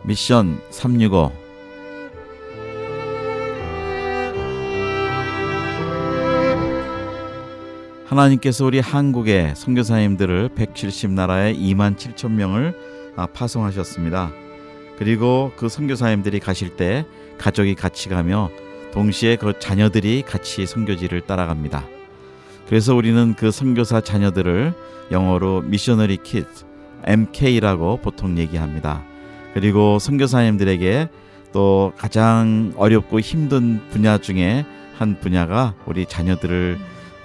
미션 365. 하나님께서 우리 한국의 선교사님들을 170나라에 27,000명을 파송하셨습니다. 그리고 그 선교사님들이 가실 때 가족이 같이 가며 동시에 그 자녀들이 같이 선교지를 따라갑니다. 그래서 우리는 그 선교사 자녀들을 영어로 미셔너리 키즈, MK라고 보통 얘기합니다. 그리고 선교사님들에게 또 가장 어렵고 힘든 분야 중에 한 분야가 우리 자녀들을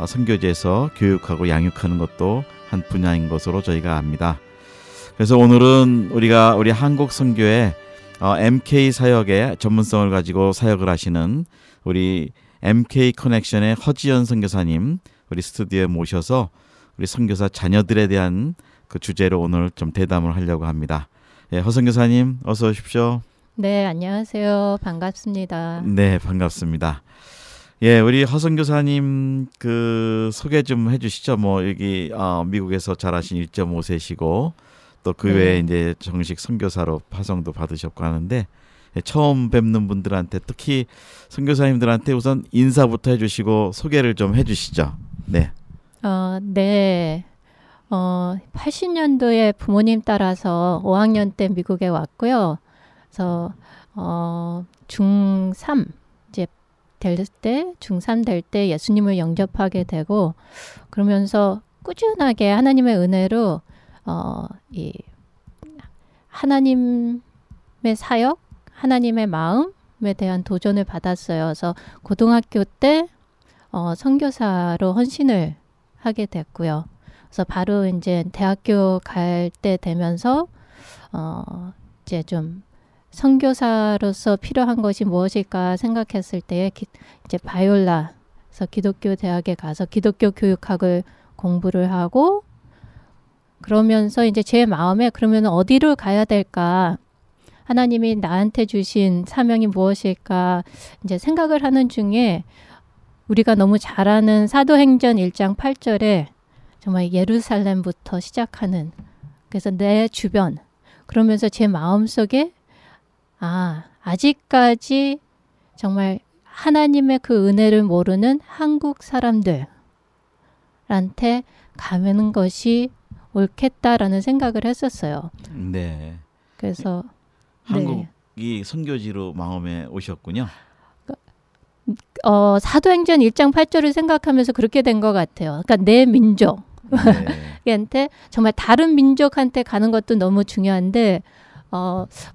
선교지에서 교육하고 양육하는 것도 한 분야인 것으로 저희가 압니다. 그래서 오늘은 우리가 우리 한국 선교의 MK 사역의 전문성을 가지고 사역을 하시는 우리 MK 커넥션의 허지연 선교사님 우리 스튜디오에 모셔서 우리 선교사 자녀들에 대한 그 주제로 오늘 좀 대담을 하려고 합니다. 예, 허 선교사님 어서 오십시오. 네, 안녕하세요. 반갑습니다. 네, 반갑습니다. 예, 우리 허 선교사님 그 소개 좀 해주시죠. 뭐 여기 미국에서 자라신 1.5세시고 또 그 외에 이제 정식 선교사로 파송도 받으셨고 하는데 예, 처음 뵙는 분들한테 특히 선교사님들한테 우선 인사부터 해주시고 소개를 좀 해주시죠. 네. 네. 80년도에 부모님 따라서 5학년 때 미국에 왔고요. 그래서 중3 이제 중3 될 때 예수님을 영접하게 되고 그러면서 꾸준하게 하나님의 은혜로 이 하나님의 사역, 하나님의 마음에 대한 도전을 받았어요. 그래서 고등학교 때 선교사로 헌신을 하게 됐고요. 그래서 바로 이제 대학교 갈 때 되면서 이제 좀 선교사로서 필요한 것이 무엇일까 생각했을 때에 이제 바이올라, 그래서 기독교 대학에 가서 기독교 교육학을 공부를 하고 그러면서 이제 제 마음에 그러면 어디로 가야 될까? 하나님이 나한테 주신 사명이 무엇일까? 이제 생각을 하는 중에 우리가 너무 잘 아는 사도행전 1장 8절에 정말 예루살렘부터 시작하는 그래서 내 주변 그러면서 제 마음속에 아직까지 정말 하나님의 그 은혜를 모르는 한국 사람들한테 가는 것이 옳겠다라는 생각을 했었어요. 네. 그래서 한국이 선교지로 마음에 오셨군요. 사도행전 1장 8절을 생각하면서 그렇게 된 것 같아요. 그러니까 내 민족한테 정말 다른 민족한테 가는 것도 너무 중요한데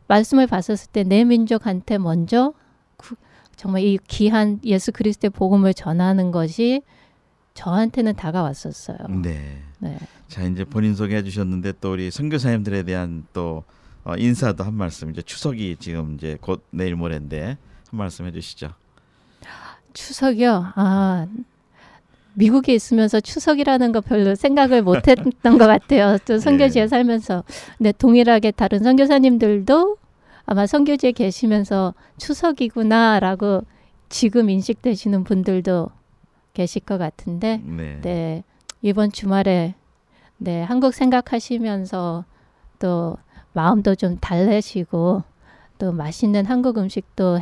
말씀을 봤었을 때 내 민족한테 먼저 정말 이 귀한 예수 그리스도의 복음을 전하는 것이 저한테는 다가왔었어요. 네. 자, 이제 본인 소개해 주셨는데 또 우리 선교사님들에 대한 또 인사도 한 말씀. 이제 추석이 지금 이제 곧 내일 모레인데 한 말씀 해주시죠. 추석이요? 미국에 있으면서 추석이라는 거 별로 생각을 못했던 것 같아요. 또 선교지에 살면서. 근데 동일하게 다른 선교사님들도 아마 선교지에 계시면서 추석이구나라고 지금 인식되시는 분들도 계실 것 같은데 네, 이번 주말에 한국 생각하시면서 또 마음도 좀 달래시고 또 맛있는 한국 음식도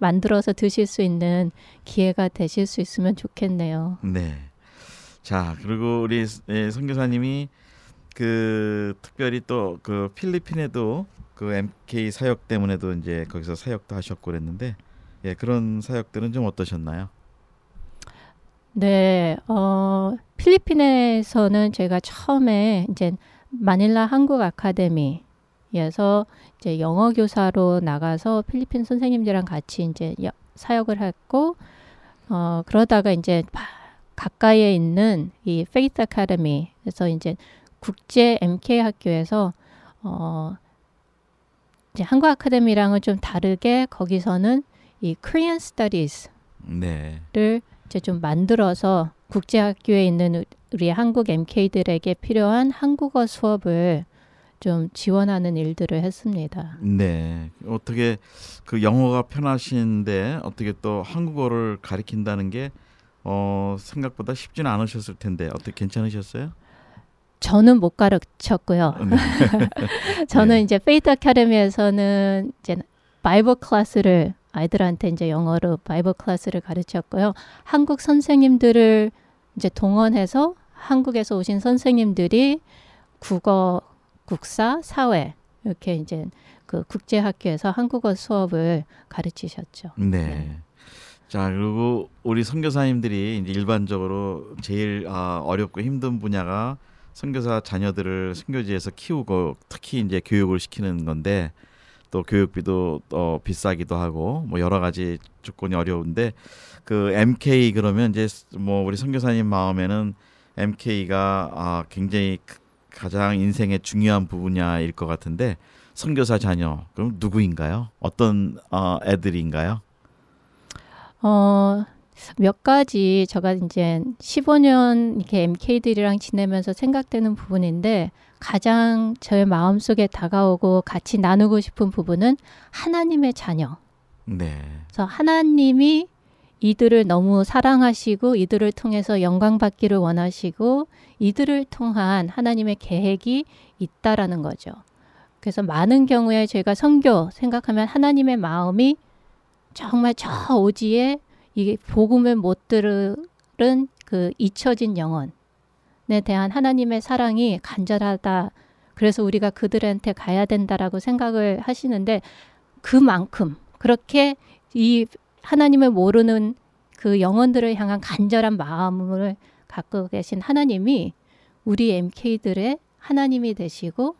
만들어서 드실 수 있는 기회가 되실 수 있으면 좋겠네요. 네. 자, 그리고 우리 선교사님이 그 특별히 또 그 필리핀에도 그 MK 사역 때문에도 이제 거기서 사역도 하셨고 그랬는데 예, 그런 사역들은 좀 어떠셨나요? 네, 필리핀에서는 제가 처음에 이제 마닐라 한국 아카데미에서 이제 영어 교사로 나가서 필리핀 선생님들이랑 같이 이제 사역을 했고, 그러다가 이제 가까이에 있는 이 페이스 아카데미에서 이제 국제 MK 학교에서 이제 한국 아카데미랑은 좀 다르게 거기서는 이 Korean Studies를 이제 좀 만들어서 국제학교에 있는 우리 한국 MK들에게 필요한 한국어 수업을 좀 지원하는 일들을 했습니다. 네. 어떻게 그 영어가 편하신데 어떻게 또 한국어를 가르친다는 게 생각보다 쉽지는 않으셨을 텐데 어떻게 괜찮으셨어요? 저는 못 가르쳤고요. 저는 네. 이제 페이트 아카데미에서는 이제 바이블 클래스를 아이들한테 이제 영어로 바이블 클래스를 가르쳤고요. 한국 선생님들을 이제 동원해서 한국에서 오신 선생님들이 국어, 국사, 사회 이렇게 이제 그 국제학교에서 한국어 수업을 가르치셨죠. 네. 네. 자, 그리고 우리 선교사님들이 이제 일반적으로 제일 어렵고 힘든 분야가 선교사 자녀들을 선교지에서 키우고 특히 이제 교육을 시키는 건데 또 교육비도 비싸기도 하고 뭐 여러 가지 조건이 어려운데 그 MK 그러면 이제 뭐 우리 선교사님 마음에는 MK가 굉장히 가장 인생의 중요한 부분야일 것 같은데 선교사 자녀 그럼 누구인가요? 어떤 애들인가요? 몇 가지 제가 이제 15년 이렇게 MK들이랑 지내면서 생각되는 부분인데 가장 저의 마음속에 다가오고 같이 나누고 싶은 부분은 하나님의 자녀. 네. 그래서 하나님이 이들을 너무 사랑하시고 이들을 통해서 영광 받기를 원하시고 이들을 통한 하나님의 계획이 있다라는 거죠. 그래서 많은 경우에 저희가 선교 생각하면 하나님의 마음이 정말 저 오지에 이 복음을 못 들은 그 잊혀진 영혼에 대한 하나님의 사랑이 간절하다. 그래서 우리가 그들한테 가야 된다라고 생각을 하시는데 그만큼 그렇게 이 하나님을 모르는 그 영혼들을 향한 간절한 마음을 갖고 계신 하나님이 우리 MK들의 하나님이 되시고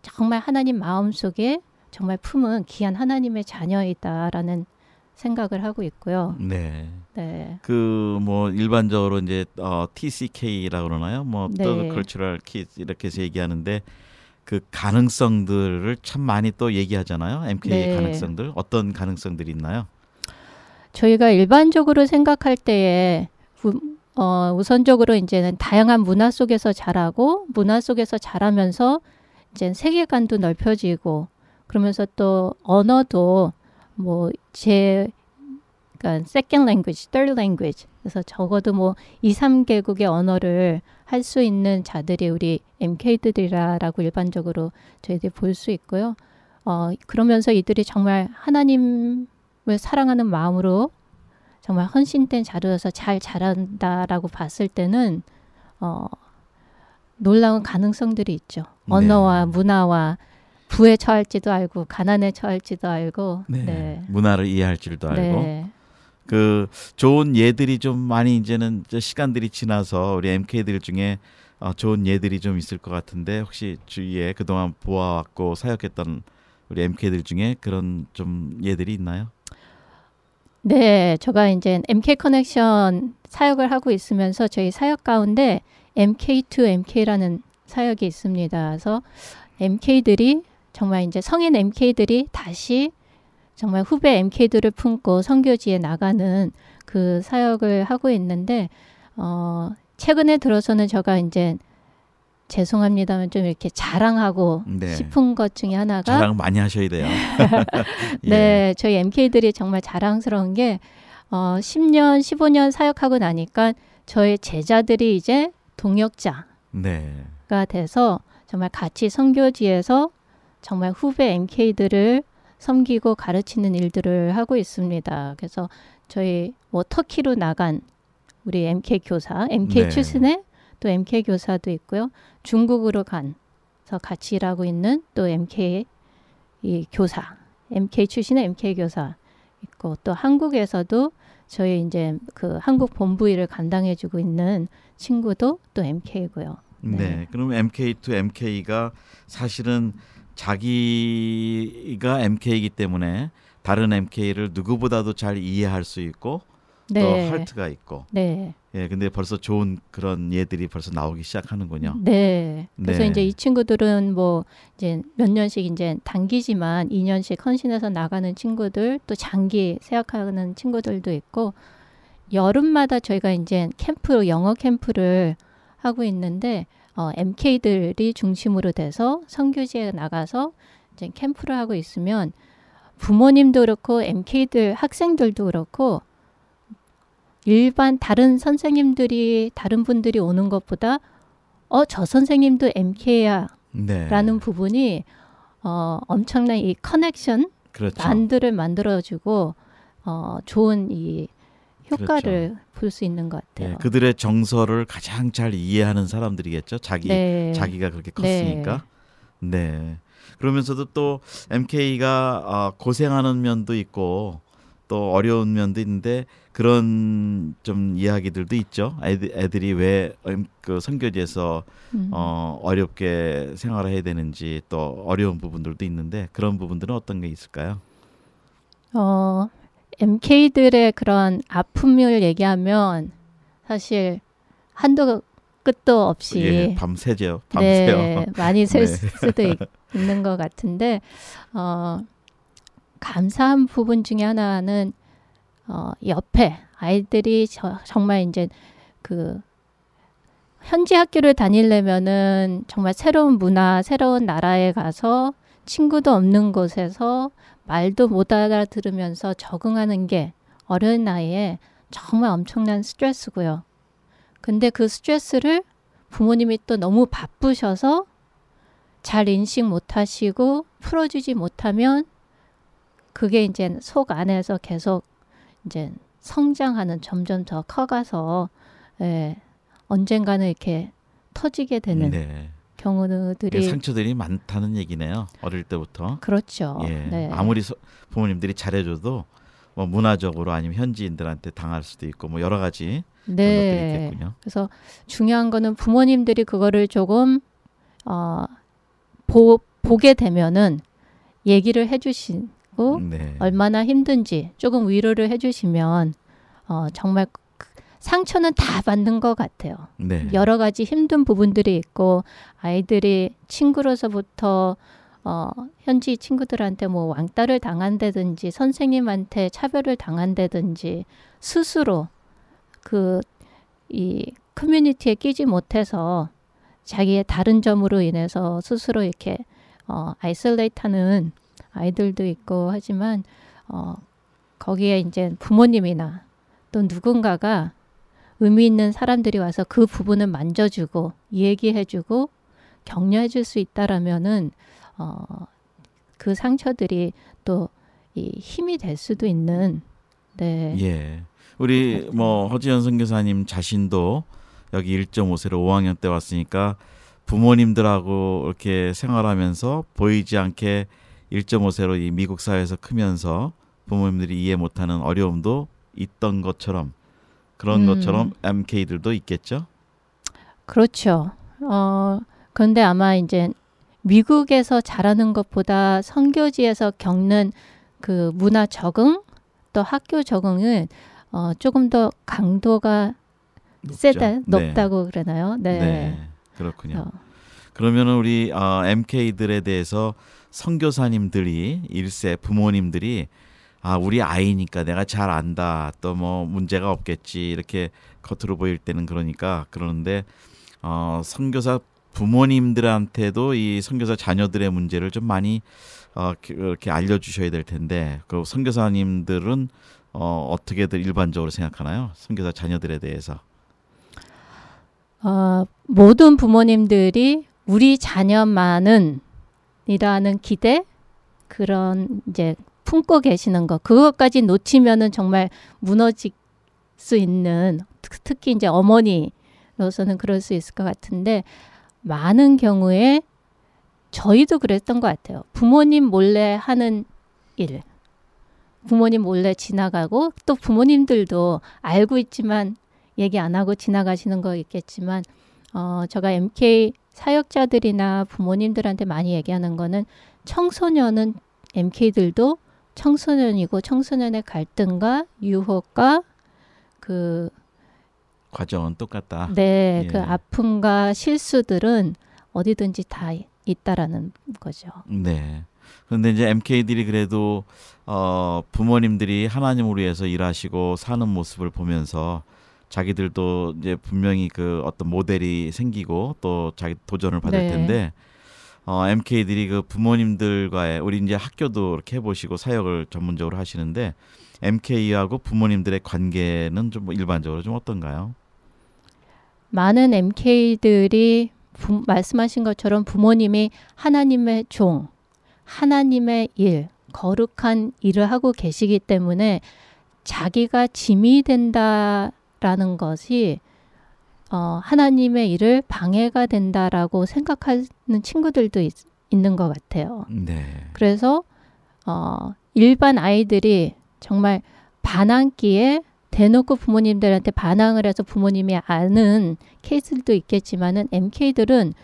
정말 하나님 마음속에 정말 품은 귀한 하나님의 자녀이다라는 생각을 하고 있고요. 네. 네. 그 뭐 일반적으로 이제 TCK라고 그러나요? 뭐 네. Third Cultural Kids 이렇게 해서 얘기하는데 그 가능성들을 참 많이 또 얘기하잖아요. MK의 네. 가능성들 어떤 가능성들이 있나요? 저희가 일반적으로 생각할 때에 우선적으로 이제는 다양한 문화 속에서 자라고 문화 속에서 자라면서 이제 세계관도 넓혀지고 그러면서 또 언어도 뭐 그러니까 second language, third language 그래서 적어도 뭐 2, 3개국의 언어를 할 수 있는 자들이 우리 MK들이라고 일반적으로 저희들이 볼 수 있고요. 그러면서 이들이 정말 하나님을 사랑하는 마음으로 정말 헌신된 자료여서 잘 자란다라고 봤을 때는 놀라운 가능성들이 있죠. 언어와 문화와 부에 처할지도 알고 가난에 처할지도 알고 네. 문화를 이해할 줄도 알고 네. 그 좋은 예들이 좀 많이 이제는 시간들이 지나서 우리 MK들 중에 좋은 예들이 좀 있을 것 같은데 혹시 주위에 그동안 보아왔고 사역했던 우리 MK들 중에 그런 좀 예들이 있나요? 네, 제가 이제 MK 커넥션 사역을 하고 있으면서 저희 사역 가운데 MK2MK라는 사역이 있습니다. 그래서 MK들이 정말 이제 성인 MK들이 다시 정말 후배 MK들을 품고 선교지에 나가는 그 사역을 하고 있는데 최근에 들어서는 제가 이제 죄송합니다만 좀 이렇게 자랑하고 싶은 것 중에 하나가 자랑 많이 하셔야 돼요. 예. 네, 저희 MK들이 정말 자랑스러운 게 10년, 15년 사역하고 나니까 저의 제자들이 이제 동역자가 돼서 정말 같이 선교지에서 정말 후배 MK들을 섬기고 가르치는 일들을 하고 있습니다. 그래서 저희 뭐 터키로 나간 우리 MK 교사, MK 출신의 또 MK 교사도 있고요. 중국으로 가서 같이 일하고 있는 또 MK 이 교사, MK 출신의 MK 교사 있고 또 한국에서도 저희 이제 그 한국 본부 일을 감당해주고 있는 친구도 또 MK고요. 네, 그럼 MK2 MK가 사실은 자기가 MK이기 때문에 다른 MK를 누구보다도 잘 이해할 수 있고 또 할트가 있고. 예, 근데 벌써 좋은 그런 예들이 벌써 나오기 시작하는군요. 네. 그래서 이제 이 친구들은 뭐 이제 몇 년씩 이제 단기지만 2년씩 헌신해서 나가는 친구들, 또 장기 세약하는 친구들도 있고 여름마다 저희가 이제 캠프, 영어 캠프를 하고 있는데 MK들이 중심으로 돼서 선교지에 나가서 이제 캠프를 하고 있으면 부모님도 그렇고 MK들 학생들도 그렇고 일반 다른 선생님들이 다른 분들이 오는 것보다 저 선생님도 MK야 네. 라는 부분이 엄청난 이 커넥션 그렇죠. 반들을 만들어주고 좋은 이 효과를 볼 수 있는 것 같아요. 네, 그들의 정서를 가장 잘 이해하는 사람들이겠죠. 자기가 그렇게 컸으니까. 네. 그러면서도 또 MK가 고생하는 면도 있고 또 어려운 면도 있는데 그런 좀 이야기들도 있죠. 애들이 왜 그 선교지에서 어렵게 생활을 해야 되는지 또 어려운 부분들도 있는데 그런 부분들은 어떤 게 있을까요? MK들의 그런 아픔을 얘기하면 사실 한도 끝도 없이 예, 밤새죠. 밤새요. 네, 많이 셀 네. 수도 있는 것 같은데 감사한 부분 중에 하나는 옆에 아이들이 정말 이제 그 현지 학교를 다니려면은 정말 새로운 문화, 새로운 나라에 가서 친구도 없는 곳에서 말도 못 알아들으면서 적응하는 게 어린 나이에 정말 엄청난 스트레스고요. 근데 그 스트레스를 부모님이 또 너무 바쁘셔서 잘 인식 못 하시고 풀어주지 못하면 그게 이제 속 안에서 계속 이제 성장하는 점점 더 커가서 언젠가는 이렇게 터지게 되는 네. 경우들이 상처들이 많다는 얘기네요. 어릴 때부터. 그렇죠. 예. 네. 아무리 부모님들이 잘해줘도 뭐 문화적으로 아니면 현지인들한테 당할 수도 있고 뭐 여러 가지 그런 것들이 있겠군요. 그래서 중요한 거는 부모님들이 그거를 조금 보게 되면은 얘기를 해주시고 얼마나 힘든지 조금 위로를 해주시면 정말 상처는 다 받는 것 같아요. 네. 여러 가지 힘든 부분들이 있고 아이들이 친구로서부터 현지 친구들한테 뭐 왕따를 당한다든지 선생님한테 차별을 당한다든지 스스로 이 커뮤니티에 끼지 못해서 자기의 다른 점으로 인해서 스스로 이렇게 아이솔레이트하는 아이들도 있고 하지만 거기에 이제 부모님이나 또 누군가가 의미 있는 사람들이 와서 그 부분을 만져주고 얘기해주고 격려해줄 수 있다라면은 그 상처들이 또 이 힘이 될 수도 있는. 네. 예. 우리 뭐 허지연 선교사님 자신도 여기 1.5세로 5학년 때 왔으니까 부모님들하고 이렇게 생활하면서 보이지 않게 1.5세로 이 미국 사회에서 크면서 부모님들이 이해 못하는 어려움도 있던 것처럼 그런 것처럼 MK들도 있겠죠? 그렇죠. 그런데 아마 이제 미국에서 자라는 것보다 선교지에서 겪는 그 문화 적응 또 학교 적응은 조금 더 강도가 높다고 그러나요? 네. 네. 그렇군요. 그러면 우리 MK들에 대해서 선교사님들이 1세 부모님들이 우리 아이니까 내가 잘 안다. 또 뭐 문제가 없겠지. 이렇게 겉으로 보일 때는 그러는데 선교사 부모님들한테도 이 선교사 자녀들의 문제를 좀 많이 이렇게 알려주셔야 될 텐데 그 선교사님들은 어떻게들 일반적으로 생각하나요? 선교사 자녀들에 대해서. 모든 부모님들이 우리 자녀만은 이라는 기대 그런 이제 품고 계시는 거 그것까지 놓치면은 정말 무너질 수 있는 특히 이제 어머니로서는 그럴 수 있을 것 같은데 많은 경우에 저희도 그랬던 것 같아요. 부모님 몰래 하는 일, 부모님 몰래 지나가고 또 부모님들도 알고 있지만 얘기 안 하고 지나가시는 거 있겠지만 제가 MK 사역자들이나 부모님들한테 많이 얘기하는 거는 청소년은 MK들도 청소년이고 청소년의 갈등과 유혹과 그 과정은 똑같다. 네, 예. 그 아픔과 실수들은 어디든지 다 있다라는 거죠. 네. 그런데 이제 MK들이 그래도 부모님들이 하나님을 위해서 일하시고 사는 모습을 보면서 자기들도 이제 분명히 그 어떤 모델이 생기고 또 자기 도전을 받을 텐데 MK들이 그 부모님들과의 우리 이제 학교도 이렇게 해보시고 사역을 전문적으로 하시는데 MK하고 부모님들의 관계는 좀 일반적으로 좀 어떤가요? 많은 MK들이 말씀하신 것처럼 부모님이 하나님의 종, 하나님의 일, 거룩한 일을 하고 계시기 때문에 자기가 짐이 된다라는 것이 하나님의 일을 방해가 된다라고 생각하는 친구들도 있는 것 같아요. 네. 그래서 일반 아이들이 정말 반항기에 대놓고 부모님들한테 반항을 해서 부모님이 아는 케이스들도 있겠지만은 MK들은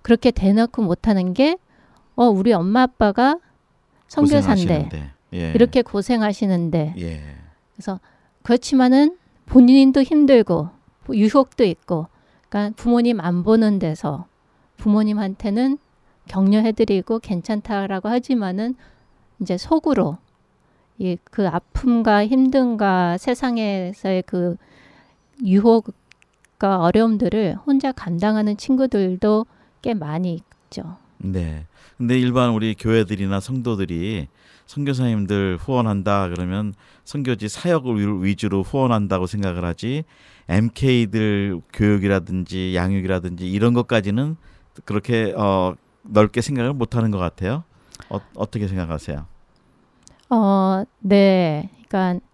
그렇게 대놓고 못하는 게 우리 엄마 아빠가 선교사인데 예. 이렇게 고생하시는데 예. 그래서 그렇지만은 본인도 힘들고 유혹도 있고 그러니까 부모님 안 보는 데서 부모님한테는 격려해드리고 괜찮다라고 하지만은 이제 속으로 그 아픔과 힘듦과 세상에서의 그 유혹과 어려움들을 혼자 감당하는 친구들도 꽤 많이 있죠. 네. 근데 일반 우리 교회들이나 성도들이 선교사님들 후원한다 그러면 선교지 사역을 위주로 후원한다고 생각을 하지 MK들 교육이라든지 양육이라든지 이런 것까지는 그렇게 넓게 생각을 못하는 것 같아요. 어떻게 생각하세요? 네. 그러니까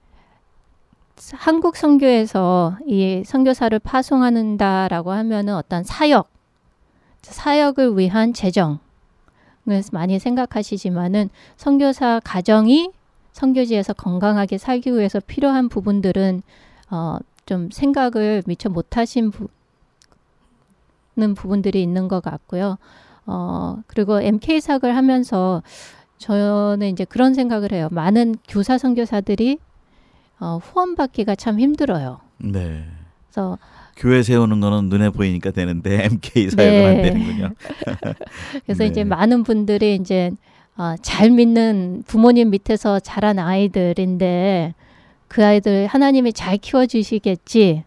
한국 선교에서 이 선교사를 파송한다라고 하면은 어떤 사역을 위한 재정을 많이 생각하시지만은 선교사 가정이 선교지에서 건강하게 살기 위해서 필요한 부분들은 좀 생각을 미처 못하신 부분들이 있는 것 같고요. 그리고 MK 사역을 하면서 저는 이제 그런 생각을 해요. 많은 교사 선교사들이 후원받기가 참 힘들어요. 네. 그래서 교회 세우는 거는 눈에 보이니까 되는데 MK 사역은 안 되는군요. 그래서 이제 많은 분들이 이제 잘 믿는 부모님 밑에서 자란 아이들인데 그 아이들 하나님이 잘 키워주시겠지라는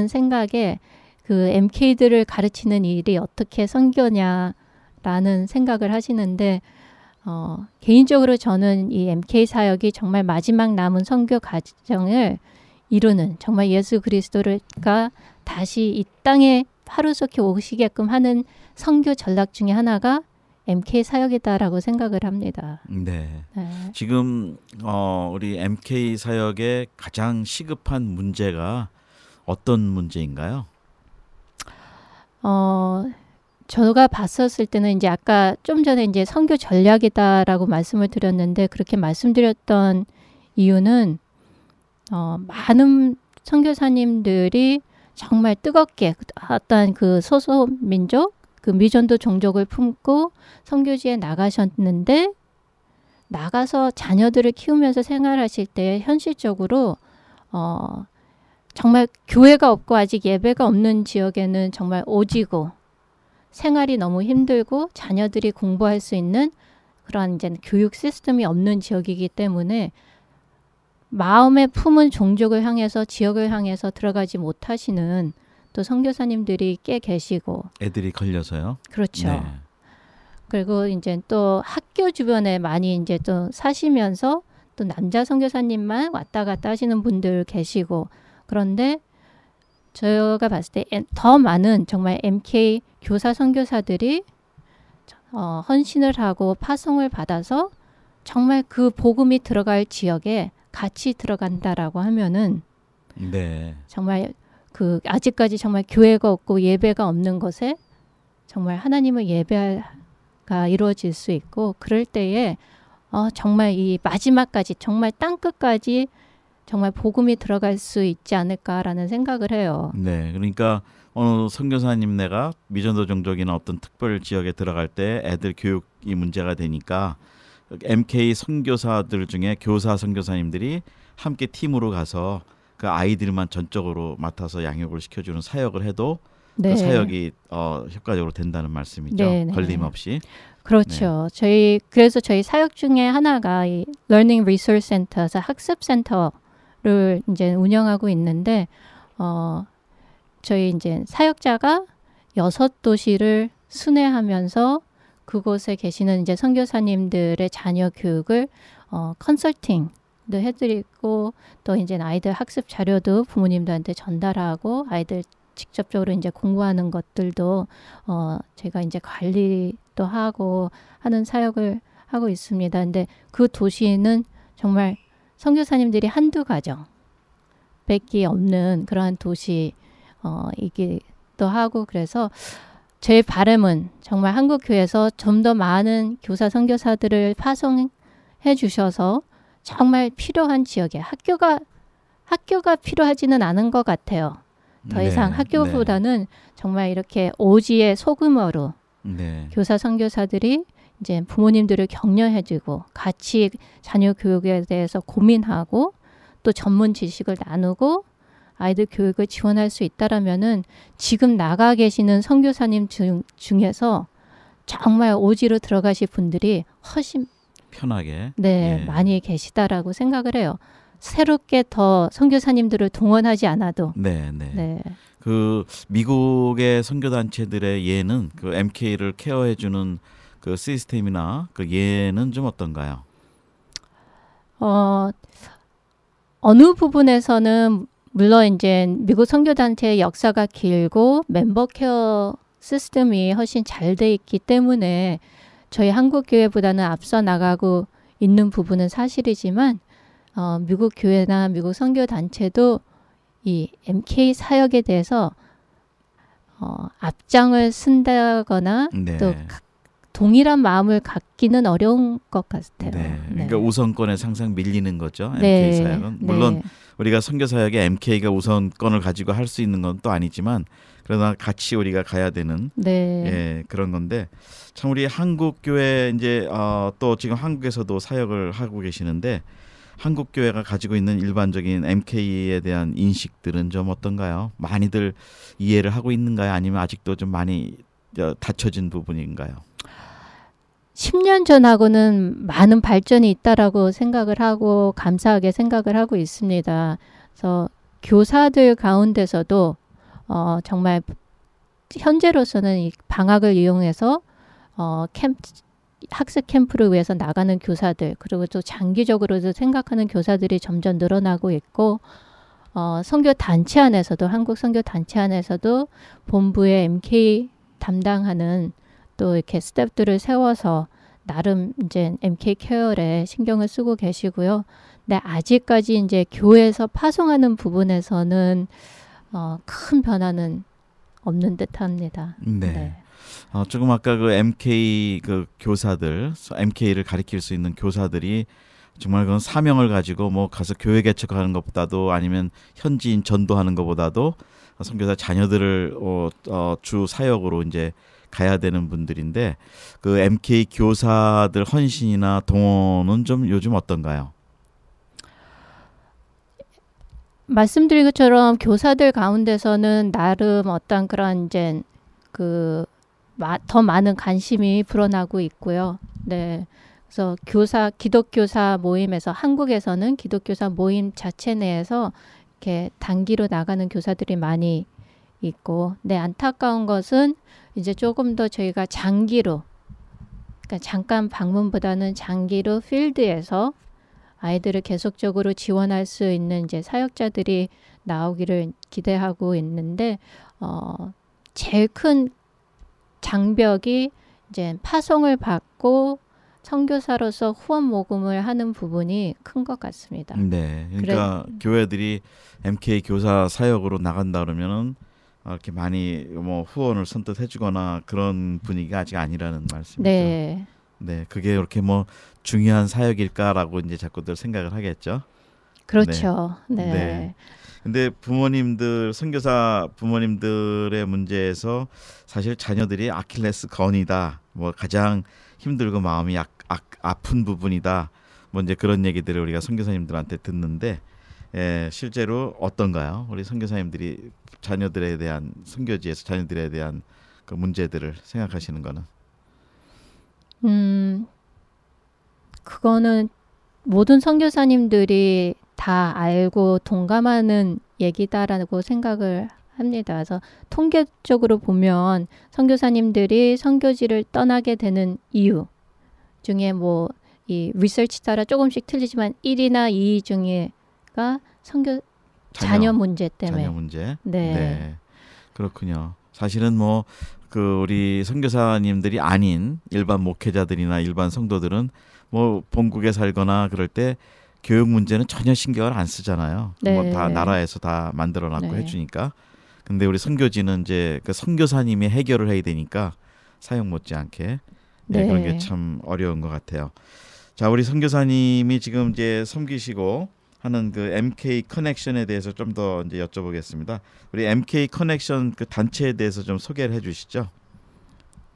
생각에 그 MK들을 가르치는 일이 어떻게 선교냐라는 생각을 하시는데 개인적으로 저는 이 MK 사역이 정말 마지막 남은 선교 과정을 이루는 정말 예수 그리스도가 다시 이 땅에 하루속히 오시게끔 하는 선교 전략 중에 하나가 MK 사역이다라고 생각을 합니다. 네. 지금 우리 MK 사역의 가장 시급한 문제가 어떤 문제인가요? 제가 봤었을 때는 이제 아까 좀 전에 이제 선교 전략이다라고 말씀을 드렸는데 그렇게 말씀드렸던 이유는 많은 선교사님들이 정말 뜨겁게 어떤 그 소수민족, 그 미전도 종족을 품고 선교지에 나가셨는데 나가서 자녀들을 키우면서 생활하실 때 현실적으로 정말 교회가 없고 아직 예배가 없는 지역에는 정말 오지고 생활이 너무 힘들고 자녀들이 공부할 수 있는 그런 이제 교육 시스템이 없는 지역이기 때문에 마음에 품은 종족을 향해서 지역을 향해서 들어가지 못하시는 또 선교사님들이 꽤 계시고 애들이 걸려서요. 그렇죠. 네. 그리고 이제 또 학교 주변에 많이 이제 또 사시면서 또 남자 선교사님만 왔다 갔다 하시는 분들 계시고 그런데 제가 봤을 때 더 많은 정말 MK 교사 선교사들이 헌신을 하고 파송을 받아서 정말 그 복음이 들어갈 지역에 같이 들어간다라고 하면은 네. 정말 그 아직까지 정말 교회가 없고 예배가 없는 곳에 정말 하나님의 예배가 이루어질 수 있고 그럴 때에 정말 이 마지막까지 정말 땅끝까지 정말 복음이 들어갈 수 있지 않을까라는 생각을 해요. 네, 그러니까 어느 선교사님네가 미전도 종족이나 어떤 특별 지역에 들어갈 때 애들 교육이 문제가 되니까 MK 선교사들 중에 교사 선교사님들이 함께 팀으로 가서 그 아이들만 전적으로 맡아서 양육을 시켜주는 사역을 해도 네. 그 사역이 효과적으로 된다는 말씀이죠. 네, 네. 걸림없이. 그렇죠. 그래서 저희 사역 중에 하나가 이 Learning Resource Center, 학습 센터를 이제 운영하고 있는데 저희 이제 사역자가 6도시를 순회하면서 그곳에 계시는 이제 선교사님들의 자녀 교육을 컨설팅도 해드리고 또 이제 아이들 학습 자료도 부모님들한테 전달하고 아이들 직접적으로 이제 공부하는 것들도 제가 이제 관리도 하고 하는 사역을 하고 있습니다. 근데 그 도시는 정말 선교사님들이 한두 가정 밖에 없는 그러한 도시이기도 하고 그래서 제 바람은 정말 한국 교회에서 좀 더 많은 교사 선교사들을 파송해 주셔서 정말 필요한 지역에 학교가 필요하지는 않은 것 같아요. 더 이상 학교보다는 정말 이렇게 오지의 소규모로 교사 선교사들이 이제 부모님들을 격려해주고 같이 자녀 교육에 대해서 고민하고 또 전문 지식을 나누고 아이들 교육을 지원할 수 있다라면은 지금 나가 계시는 선교사님 중에서 정말 오지로 들어가실 분들이 훨씬 편하게 많이 계시다라고 생각을 해요. 새롭게 더 선교사님들을 동원하지 않아도. 그 미국의 선교 단체들의 예는 그 MK를 케어해주는 그 시스템이나 그 예는 좀 어떤가요? 어느 부분에서는 물론 이제 미국 선교단체의 역사가 길고 멤버 케어 시스템이 훨씬 잘 돼 있기 때문에 저희 한국 교회보다는 앞서 나가고 있는 부분은 사실이지만 미국 교회나 미국 선교단체도 이 MK 사역에 대해서 앞장을 쓴다거나 또 동일한 마음을 갖기는 어려운 것 같아요. 그러니까 우선권에 항상 밀리는 거죠. MK 사역은. 물론 우리가 선교 사역에 MK가 우선권을 가지고 할 수 있는 건 또 아니지만 그러나 같이 우리가 가야 되는 그런 건데 참 우리 한국 교회 이제 또 지금 한국에서도 사역을 하고 계시는데 한국 교회가 가지고 있는 일반적인 MK에 대한 인식들은 좀 어떤가요? 많이들 이해를 하고 있는가요? 아니면 아직도 좀 많이 닫혀진 부분인가요? 10년 전하고는 많은 발전이 있다라고 생각을 하고 감사하게 생각을 하고 있습니다. 그래서 교사들 가운데서도 정말 현재로서는 이 방학을 이용해서 학습 캠프를 위해서 나가는 교사들 그리고 또 장기적으로도 생각하는 교사들이 점점 늘어나고 있고 선교 단체 안에서도 한국 선교 단체 안에서도 본부의 MK 담당하는 또 이렇게 스태프들을 세워서 나름 이제 MK 케어에 신경을 쓰고 계시고요. 근데 아직까지 이제 교회에서 파송하는 부분에서는 큰 변화는 없는 듯합니다. 조금 아까 그 MK 그 교사들, MK를 가리킬 수 있는 교사들이 정말 그런 사명을 가지고 뭐 가서 교회 개척하는 것보다도 아니면 현지인 전도하는 것보다도 선교사 자녀들을 주 사역으로 이제 가야 되는 분들인데 그 MK 교사들 헌신이나 동원은 좀 요즘 어떤가요? 말씀드린 것처럼 교사들 가운데서는 나름 어떤 그런 이제 더 많은 관심이 불어나고 있고요. 그래서 기독교사 모임에서 한국에서는 기독교사 모임 자체 내에서 이렇게 단기로 나가는 교사들이 많이 있고, 안타까운 것은 이제 조금 더 저희가 장기로, 그러니까 잠깐 방문보다는 장기로 필드에서 아이들을 계속적으로 지원할 수 있는 이제 사역자들이 나오기를 기대하고 있는데, 제일 큰 장벽이 이제 파송을 받고 선교사로서 후원 모금을 하는 부분이 큰 것 같습니다. 그러니까 교회들이 MK 교사 사역으로 나간다 그러면은 이렇게 많이 뭐 후원을 선뜻 해주거나 그런 분위기가 아직 아니라는 말씀이죠. 그게 그렇게 뭐 중요한 사역일까라고 이제 자꾸들 생각을 하겠죠. 그렇죠. 근데 부모님들, 선교사 부모님들의 문제에서 사실 자녀들이 아킬레스 건이다. 뭐 가장 힘들고 마음이 아픈 부분이다. 뭐 이제 그런 얘기들을 우리가 선교사님들한테 듣는데 실제로 어떤가요? 우리 선교사님들이 자녀들에 대한 선교지에서 자녀들에 대한 그 문제들을 생각하시는 거는? 그거는 모든 선교사님들이 다 알고 동감하는 얘기다라고 생각을 합니다. 그래서 통계적으로 보면 선교사님들이 선교지를 떠나게 되는 이유 중에 뭐 이 리서치 따라 조금씩 틀리지만 1위나 2위 중에가 자녀 문제 때문에. 자녀 문제. 그렇군요. 사실은 뭐 그 우리 선교사님들이 아닌 일반 목회자들이나 일반 성도들은 뭐 본국에 살거나 그럴 때 교육 문제는 전혀 신경을 안 쓰잖아요. 네. 뭐 다 나라에서 다 만들어놨고 네. 해주니까. 근데 우리 선교지는 이제 그 선교사님이 해결을 해야 되니까 사역 못지않게 네. 그런 게 참 어려운 것 같아요. 자, 우리 선교사님이 지금 이제 섬기시고 하는 그 MK 커넥션에 대해서 좀 더 이제 여쭤보겠습니다. 우리 MK 커넥션 그 단체에 대해서 좀 소개를 해주시죠.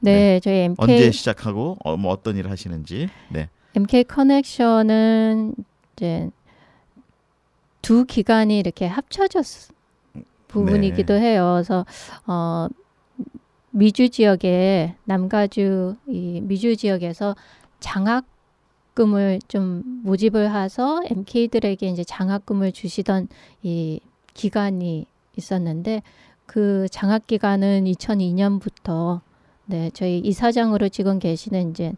네, 저희 MK 언제 시작하고 뭐 어떤 일을 하시는지. 네. MK 커넥션은 이제 두 기관이 이렇게 합쳐졌 부분이기도 해요. 그래서 미주 지역에 남가주 이 미주 지역에서 장학금을 좀 모집을 해서 MK들에게 이제 장학금을 주시던 이 기관이 있었는데 그 장학 기관은 2002년부터 네, 저희 이사장으로 지금 계시는 이제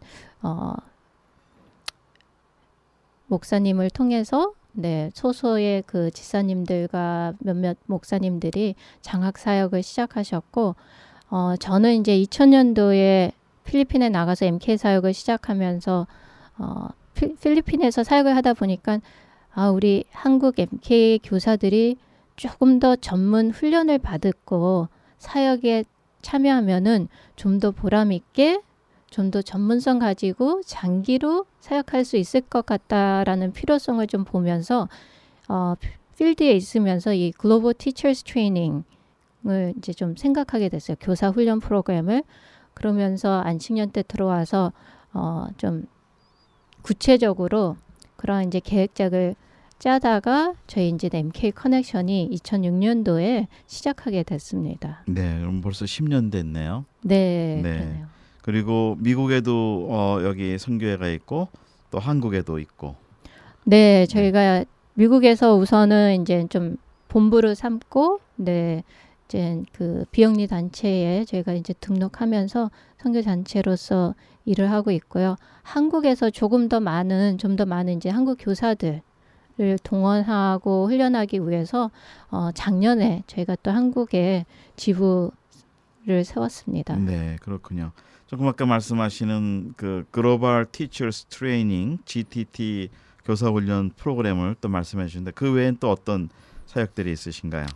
목사님을 통해서 네, 소소의 그 지사님들과 몇몇 목사님들이 장학 사역을 시작하셨고 저는 이제 2000년도에 필리핀에 나가서 MK 사역을 시작하면서 필리핀에서 사역을 하다 보니까 우리 한국 MK 교사들이 조금 더 전문 훈련을 받고 사역에 참여하면은 좀 더 보람 있게 좀 더 전문성 가지고 장기로 사역할 수 있을 것 같다라는 필요성을 좀 보면서 필드에 있으면서 이 글로벌 티처스 트레이닝을 이제 좀 생각하게 됐어요. 교사 훈련 프로그램을. 그러면서 안식년 때 들어와서 좀 구체적으로 그런 이제 계획작을 짜다가 저희 이제 MK 커넥션이 2006년도에 시작하게 됐습니다. 네, 그럼 벌써 10년 됐네요. 네, 네. 그러네요. 그리고 미국에도 여기 선교회가 있고 또 한국에도 있고. 네, 저희가 미국에서 우선은 이제 좀 본부를 삼고, 네, 이제 그 비영리 단체에 저희가 이제 등록하면서 선교 단체로서 일을 하고 있고요. 한국에서 좀 더 많은 이제 한국 교사들을 동원하고 훈련하기 위해서 작년에 저희가 또 한국에 지부를 세웠습니다. 네, 그렇군요. 조금 아까 말씀하시는 그 글로벌 티처스 트레이닝 GTT 교사 훈련 프로그램을 또 말씀해 주신데 그 외엔 또 어떤 사역들이 있으신가요?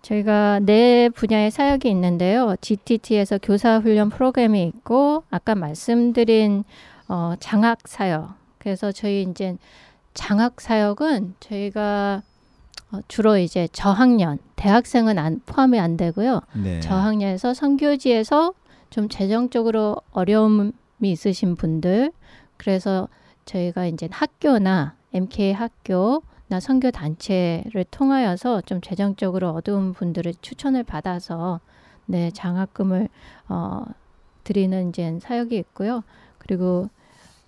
저희가 네 분야의 사역이 있는데요. GTT에서 교사 훈련 프로그램이 있고 아까 말씀드린 장학 사역. 그래서 저희 이제 장학 사역은 저희가 주로 이제 저학년, 대학생은 포함이 안 되고요. 네. 저학년에서 선교지에서 좀 재정적으로 어려움이 있으신 분들, 그래서 저희가 이제 학교나 MK 학교나 선교 단체를 통하여서 좀 재정적으로 어려운 분들을 추천을 받아서 네, 장학금을 드리는 이제 사역이 있고요. 그리고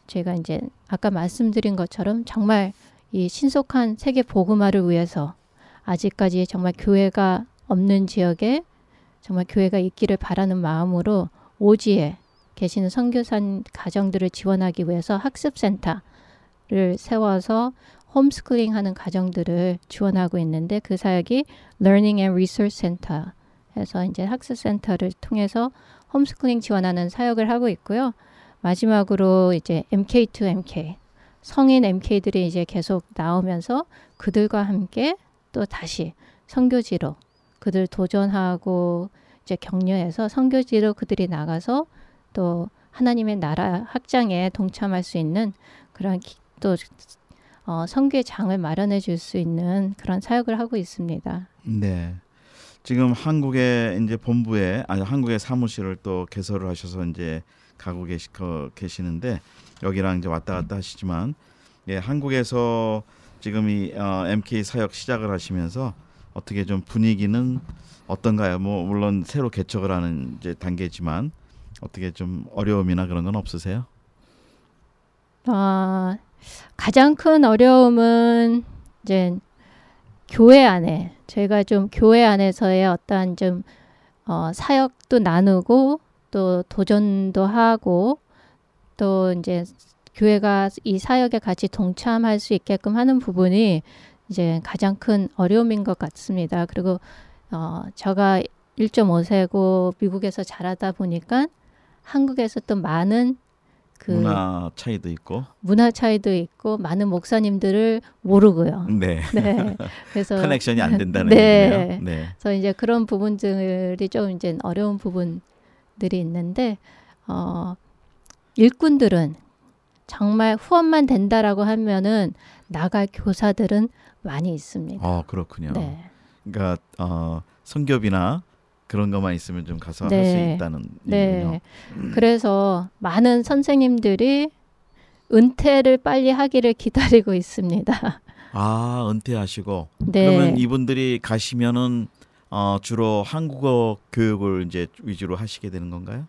제가 이제 아까 말씀드린 것처럼 정말 이 신속한 세계 복음화를 위해서 아직까지 정말 교회가 없는 지역에 정말 교회가 있기를 바라는 마음으로 오지에 계시는 선교사 가정들을 지원하기 위해서 학습센터를 세워서 홈스쿨링 하는 가정들을 지원하고 있는데 그 사역이 Learning and Resource Center 해서 이제 학습센터를 통해서 홈스쿨링 지원하는 사역을 하고 있고요. 마지막으로 이제 MK2MK 성인 MK들이 이제 계속 나오면서 그들과 함께 또 다시 선교지로 그들 도전하고 이제 격려해서 선교지로 그들이 나가서 또 하나님의 나라 확장에 동참할 수 있는 그런 또 선교의 장을 마련해 줄 수 있는 그런 사역을 하고 있습니다. 네. 지금 한국의 이제 본부에 한국의 사무실을 또 개설을 하셔서 이제 가고 계시는데 여기랑 이제 왔다 갔다 하시지만 한국에서 지금 이 MK 사역 시작을 하시면서 어떻게 좀 분위기는 어떤가요? 뭐 물론 새로 개척을 하는 이제 단계지만 어떻게 좀 어려움이나 그런 건 없으세요? 가장 큰 어려움은 이제 교회 안에 저희가 좀 교회 안에서의 어떠한 좀 사역도 나누고 또 도전도 하고 또 이제 교회가 이 사역에 같이 동참할 수 있게끔 하는 부분이 이제 가장 큰 어려움인 것 같습니다. 그리고 제가 1.5세고 미국에서 자라다 보니까 한국에서 또 많은 그 문화 차이도 있고 문화 차이도 있고 많은 목사님들을 모르고요. 네. 네. 그래서 커넥션이 안 된다는 네. 얘기네요. 네. 그래서 이제 그런 부분들이 좀 이제 어려운 부분들이 있는데 일꾼들은 정말 후원만 된다라고 하면은 나갈 교사들은 많이 있습니다. 그렇군요. 네. 그러니까 선교비나 그런 것만 있으면 좀 가서 할 수 네. 있다는 네. 얘기군요. 그래서 많은 선생님들이 은퇴를 빨리 하기를 기다리고 있습니다. 은퇴하시고 네. 그러면 이분들이 가시면은 주로 한국어 교육을 이제 위주로 하시게 되는 건가요?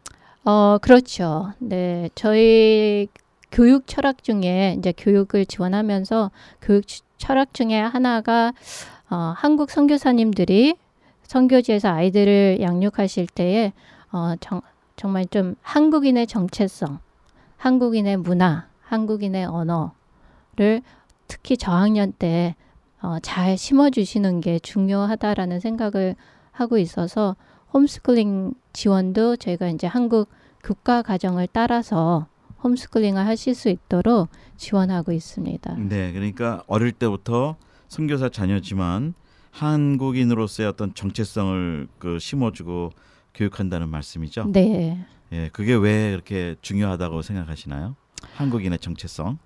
그렇죠. 네. 저희 교육 철학 중에 이제 교육을 지원하면서 교육 철학 중에 하나가 한국 선교사님들이 선교지에서 아이들을 양육하실 때에 정말 좀 한국인의 정체성, 한국인의 문화, 한국인의 언어를 특히 저학년 때 잘 심어주시는 게 중요하다라는 생각을 하고 있어서 홈스쿨링 지원도 저희가 이제 한국 교과 과정을 따라서 홈스쿨링을 하실 수 있도록 지원하고 있습니다. 네, 그러니까 어릴 때부터 선교사 자녀지만 한국인으로서의 어떤 정체성을 심어주고 교육한다는 말씀이죠. 네. 예, 그게 왜 그렇게 중요하다고 생각하시나요? 한국인의 정체성.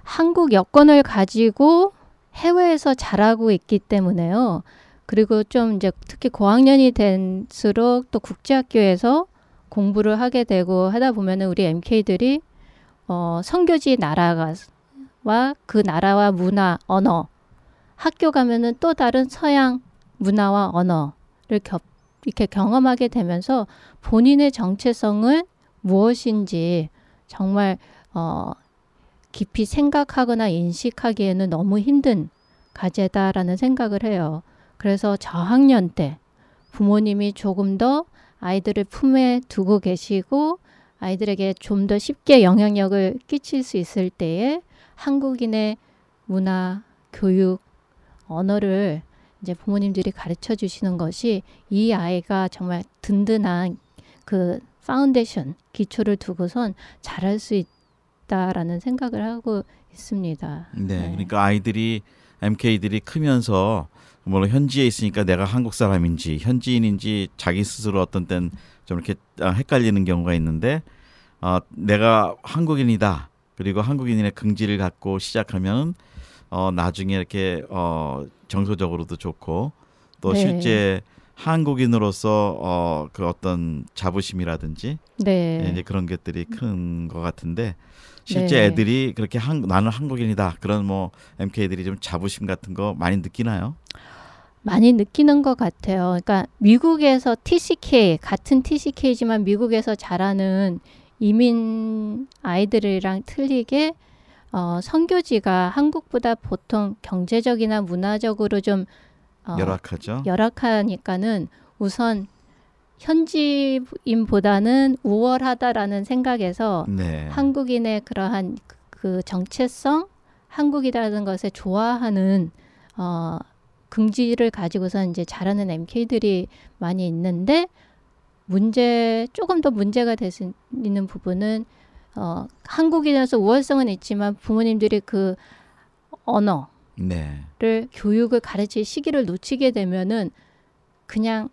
한국 여권을 가지고 해외에서 자라고 있기 때문에요. 그리고 좀 이제 특히 고학년이 될수록 또 국제학교에서 공부를 하게 되고 하다 보면은 우리 MK들이 선교지 나라와 그 나라와 문화, 언어, 학교 가면은 또 다른 서양 문화와 언어를 이렇게 경험하게 되면서 본인의 정체성은 무엇인지 정말 깊이 생각하거나 인식하기에는 너무 힘든 과제다라는 생각을 해요. 그래서 저학년 때 부모님이 조금 더 아이들을 품에 두고 계시고 아이들에게 좀 더 쉽게 영향력을 끼칠 수 있을 때에 한국인의 문화, 교육, 언어를 이제 부모님들이 가르쳐 주시는 것이 이 아이가 정말 든든한 그 파운데이션, 기초를 두고선 잘할 수 있다라는 생각을 하고 있습니다. 네, 그러니까 아이들이 MK들이 크면서 물론 현지에 있으니까 내가 한국 사람인지 현지인인지 자기 스스로 어떤 때는 좀 이렇게 헷갈리는 경우가 있는데 내가 한국인이다. 그리고 한국인의 긍지를 갖고 시작하면 나중에 이렇게 정서적으로도 좋고 또 네. 실제 한국인으로서 그 어떤 자부심이라든지 네. 이제 그런 것들이 큰 것 같은데 실제 네. 애들이 그렇게 나는 한국인이다 그런 뭐 MK들이 좀 자부심 같은 거 많이 느끼나요? 많이 느끼는 것 같아요. 그러니까 미국에서 TCK, 같은 TCK지만 미국에서 자라는 이민 아이들이랑 틀리게 선교지가 한국보다 보통 경제적이나 문화적으로 좀 열악하죠. 열악하니까는 우선 현지인보다는 우월하다라는 생각에서 네. 한국인의 그러한 그 정체성, 한국이라는 것에 좋아하는 긍지를 가지고서 이제 자라는 MK들이 많이 있는데 조금 더 문제가 될 수 있는 부분은 한국인에서 우월성은 있지만 부모님들이 그 언어를 교육을 가르칠 시기를 놓치게 되면은 그냥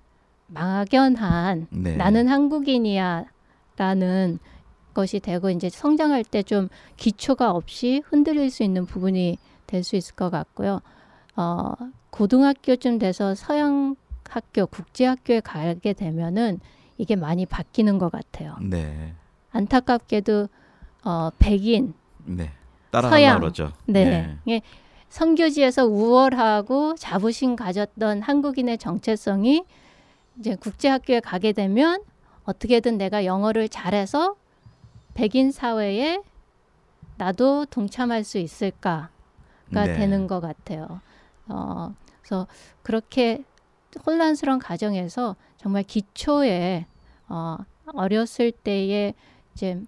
막연한 나는 한국인이야 라는 것이 되고 이제 성장할 때 좀 기초가 없이 흔들릴 수 있는 부분이 될 수 있을 것 같고요. 고등학교쯤 돼서 서양 학교, 국제학교에 가게 되면은 이게 많이 바뀌는 것 같아요. 네. 안타깝게도 백인, 따라가려고 서양, 그러죠. 네. 선교지에서 우월하고 자부심 가졌던 한국인의 정체성이 이제 국제학교에 가게 되면 어떻게든 내가 영어를 잘해서 백인 사회에 나도 동참할 수 있을까가 되는 것 같아요. 그래서 그렇게 혼란스러운 가정에서 정말 기초에 어렸을 때에 이제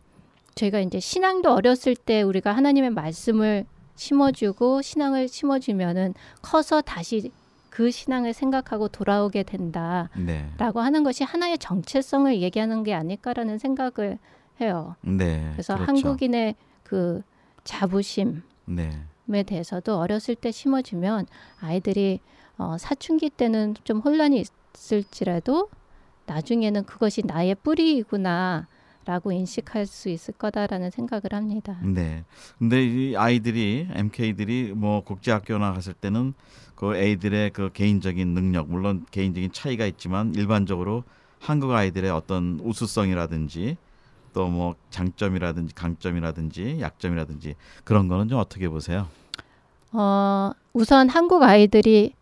저희가 이제 신앙도 어렸을 때 우리가 하나님의 말씀을 심어주고 신앙을 심어주면은 커서 다시 그 신앙을 생각하고 돌아오게 된다라고 네. 하는 것이 하나의 정체성을 얘기하는 게 아닐까라는 생각을 해요. 네. 그래서 그렇죠. 한국인의 그 자부심에 네. 대해서도 어렸을 때 심어주면 아이들이 사춘기 때는 좀 혼란이 있을지라도 나중에는 그것이 나의 뿌리이구나 라고 인식할 수 있을 거다라는 생각을 합니다. 네. 근데 이 아이들이 MK들이 뭐 국제학교나 갔을 때는 그 애들의 그 개인적인 능력, 물론 개인적인 차이가 있지만 일반적으로 한국 아이들의 어떤 우수성이라든지 또 뭐 장점이라든지 강점이라든지 약점이라든지 그런 거는 좀 어떻게 보세요? 우선 한국 아이들이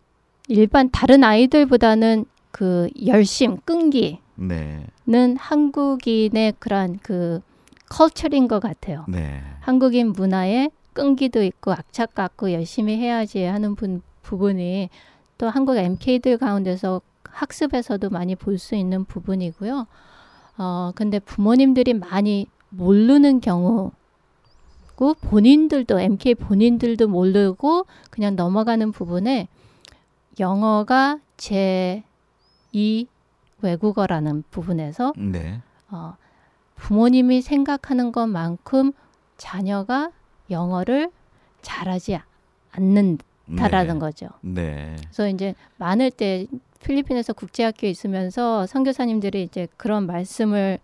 일반 다른 아이들보다는 그 열심, 끈기는 네. 한국인의 그런 그 컬처인 것 같아요. 네. 한국인 문화에 끈기도 있고 악착 같고 열심히 해야지 하는 부분이 또 한국 MK들 가운데서 학습에서도 많이 볼 수 있는 부분이고요. 근데 부모님들이 많이 모르는 경우고 본인들도 MK 본인들도 모르고 그냥 넘어가는 부분에 영어가 제2 외국어라는 부분에서 네. 부모님이 생각하는 것만큼 자녀가 영어를 잘하지 않는다라는 네. 거죠. 네. 그래서 이제 많을 때 필리핀에서 국제학교에 있으면서 선교사님들이 이제 그런 말씀을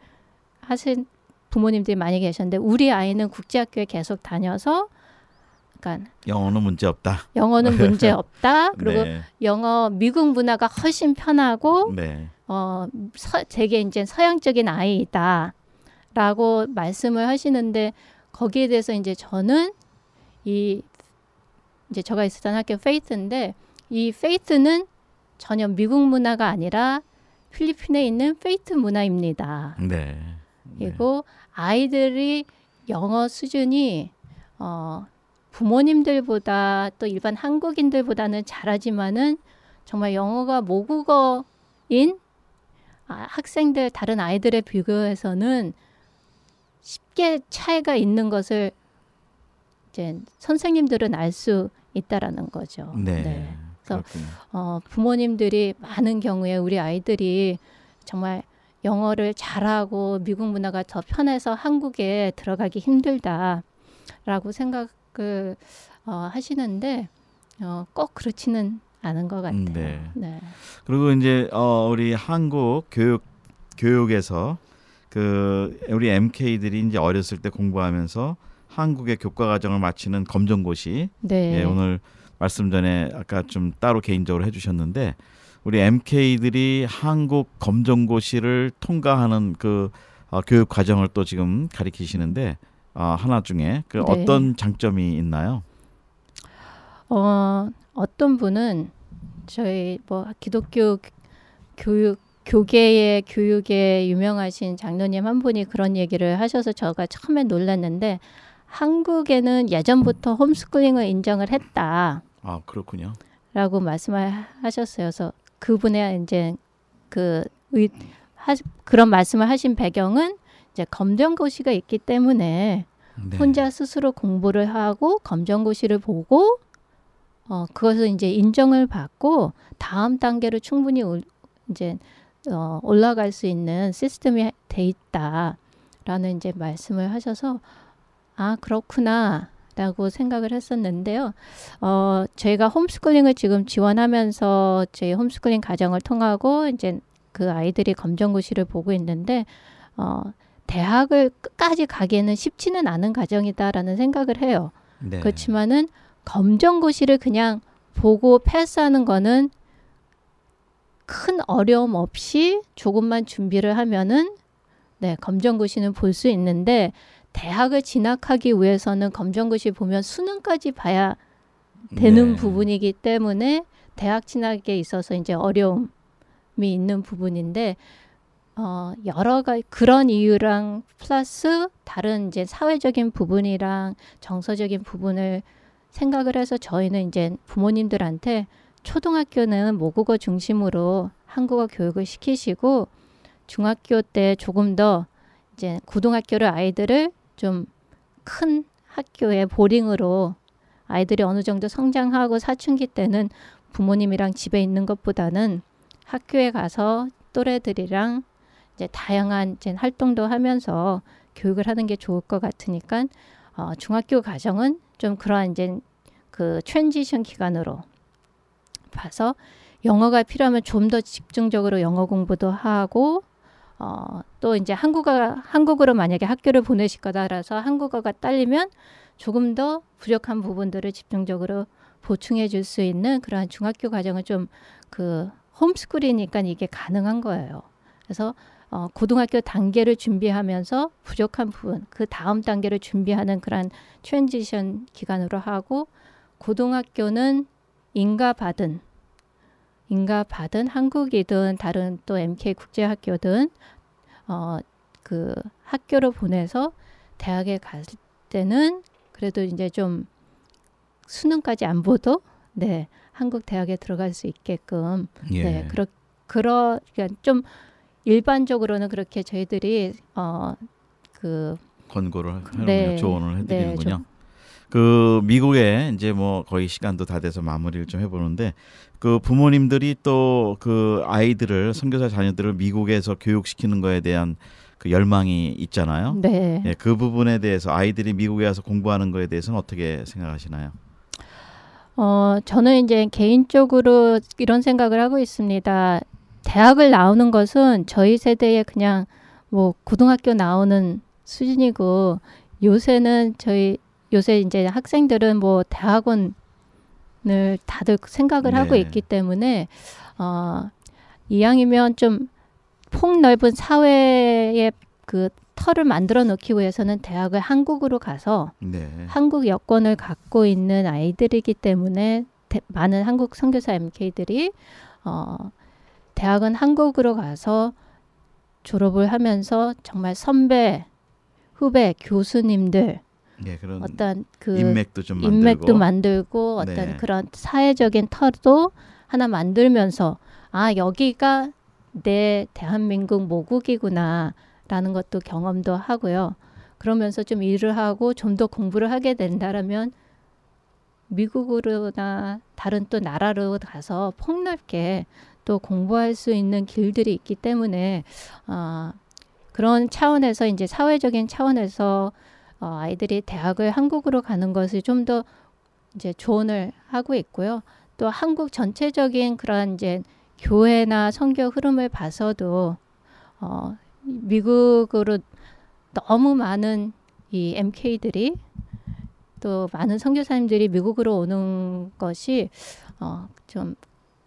하신 부모님들이 많이 계셨는데 우리 아이는 국제학교에 계속 다녀서 그러니까 영어는 문제 없다. 영어는 문제 없다. 그리고 네. 영어 미국 문화가 훨씬 편하고 네. 되게 이제 서양적인 아이다라고 말씀을 하시는데 거기에 대해서 이제 저는 이제 제가 있었던 학교 페이트인데 이 페이트는 전혀 미국 문화가 아니라 필리핀에 있는 페이트 문화입니다. 네. 그리고 아이들이 영어 수준이 부모님들보다 또 일반 한국인들보다는 잘하지만은 정말 영어가 모국어인 학생들 다른 아이들에 비교해서는 쉽게 차이가 있는 것을 이제 선생님들은 알 수 있다라는 거죠. 네. 네. 그래서 그렇군요. 부모님들이 많은 경우에 우리 아이들이 정말 영어를 잘하고 미국 문화가 더 편해서 한국에 들어가기 힘들다라고 생각을 하시는데 꼭 그렇지는 않은 것 같아요. 네. 네. 그리고 이제 우리 한국 교육에서 그 우리 MK들이 이제 어렸을 때 공부하면서 한국의 교과 과정을 마치는 검정고시. 네. 예, 오늘 말씀 전에 아까 좀 따로 개인적으로 해주셨는데 우리 MK들이 한국 검정고시를 통과하는 그 교육 과정을 또 지금 가리키시는데 하나 중에 그 네. 어떤 장점이 있나요? 어떤 분은 저희 뭐 기독교 교계의 교육에 유명하신 장로님 한 분이 그런 얘기를 하셔서 제가 처음에 놀랐는데 한국에는 예전부터 홈스쿨링을 인정을 했다. 아, 그렇군요. 라고 말씀을 하셨어요. 그래서 그분의 이제 그런 말씀을 하신 배경은 이제 검정고시가 있기 때문에 네. 혼자 스스로 공부를 하고 검정고시를 보고 그것을 이제 인정을 받고 다음 단계로 충분히 이제 올라갈 수 있는 시스템이 돼 있다라는 이제 말씀을 하셔서 아 그렇구나라고 생각을 했었는데요. 저희가 홈스쿨링을 지금 지원하면서 저희 홈스쿨링 과정을 통하고 이제 그 아이들이 검정고시를 보고 있는데 대학을 끝까지 가기에는 쉽지는 않은 과정이다라는 생각을 해요. 네. 그렇지만은 검정고시를 그냥 보고 패스하는 거는 큰 어려움 없이 조금만 준비를 하면은 네, 검정고시는 볼 수 있는데 대학을 진학하기 위해서는 검정고시 보면 수능까지 봐야 되는 네. 부분이기 때문에 대학 진학에 있어서 이제 어려움이 있는 부분인데 여러 가지 그런 이유랑 플러스 다른 이제 사회적인 부분이랑 정서적인 부분을 생각을 해서 저희는 이제 부모님들한테 초등학교는 모국어 중심으로 한국어 교육을 시키시고 중학교 때 조금 더 이제 고등학교를 아이들을 좀 큰 학교에 보링으로 아이들이 어느 정도 성장하고 사춘기 때는 부모님이랑 집에 있는 것보다는 학교에 가서 또래들이랑 이제 다양한 이제 활동도 하면서 교육을 하는 게 좋을 것 같으니까 중학교 가정은 좀 그러한 이제 그 트랜지션 기간으로 봐서 영어가 필요하면 좀 더 집중적으로 영어 공부도 하고 또 이제 한국어로 만약에 학교를 보내실 거다라서 한국어가 딸리면 조금 더 부족한 부분들을 집중적으로 보충해 줄 수 있는 그러한 중학교 과정은 좀 그 홈스쿨이니까 이게 가능한 거예요. 그래서 고등학교 단계를 준비하면서 부족한 부분, 그 다음 단계를 준비하는 그런 트랜지션 기간으로 하고 고등학교는 인가받은 한국이든 다른 또 MK 국제학교든 그 학교를 보내서 대학에 갈 때는 그래도 이제 좀 수능까지 안 보도 네 한국 대학에 들어갈 수 있게끔 예. 네 그러니까 좀 일반적으로는 그렇게 저희들이 그 권고를 하는군요. 네, 조언을 해드리는군요. 네, 그 미국에 이제 뭐 거의 시간도 다 돼서 마무리를 좀 해보는데 그 부모님들이 또 그 아이들을 선교사 자녀들을 미국에서 교육시키는 거에 대한 그 열망이 있잖아요. 네. 예, 그 부분에 대해서 아이들이 미국에 와서 공부하는 거에 대해서는 어떻게 생각하시나요? 저는 이제 개인적으로 이런 생각을 하고 있습니다. 대학을 나오는 것은 저희 세대에 그냥 뭐 고등학교 나오는 수준이고 요새 이제 학생들은 뭐 대학원을 다들 생각을 하고 네. 있기 때문에 이왕이면 좀 폭넓은 사회의 그 터를 만들어 놓기 위해서는 대학을 한국으로 가서 네. 한국 여권을 갖고 있는 아이들이기 때문에 많은 한국 선교사 MK들이 대학은 한국으로 가서 졸업을 하면서 정말 선배, 후배, 교수님들 예, 그런 어떤 그 인맥도 좀 인맥도 만들고 어떤 네. 그런 사회적인 터도 하나 만들면서 여기가 내 대한민국 모국이구나 라는 것도 경험도 하고요. 그러면서 좀 일을 하고 좀 더 공부를 하게 된다라면 미국으로나 다른 또 나라로 가서 폭넓게 또 공부할 수 있는 길들이 있기 때문에 그런 차원에서 이제 사회적인 차원에서 아이들이 대학을 한국으로 가는 것을 좀 더 이제 조언을 하고 있고요. 또 한국 전체적인 그런 이제 교회나 선교 흐름을 봐서도 미국으로 너무 많은 이 MK들이 또 많은 선교사님들이 미국으로 오는 것이 좀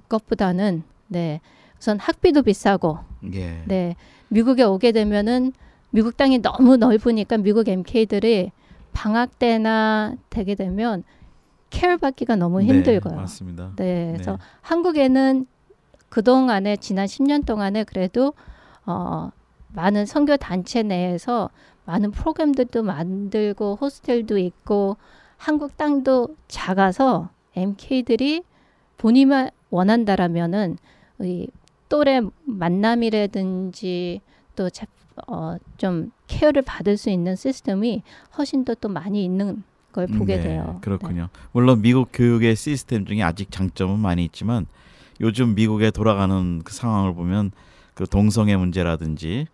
그것보다는 네 우선 학비도 비싸고 예. 네 미국에 오게 되면은 미국 땅이 너무 넓으니까 미국 MK들이 방학 때나 되게 되면 케어 받기가 너무 힘들고요. 네, 맞습니다. 네, 그래서 네. 한국에는 그동안에 지난 10년 동안에 그래도 많은 선교 단체 내에서 많은 프로그램들도 만들고 호스텔도 있고 한국 땅도 작아서 MK들이 본인만 원한다라면은 이 또래 만남이라든지 또 좀 케어를 받을 수 있는 시스템이 훨씬 더 또 많이 있는 걸 보게 돼요. 그렇군요. 물론 미국 교육의 시스템 중에 아직 장점은 많이 있지만 요즘 미국에 돌아가는 그 상황을 보면 그 동성애 문제라든지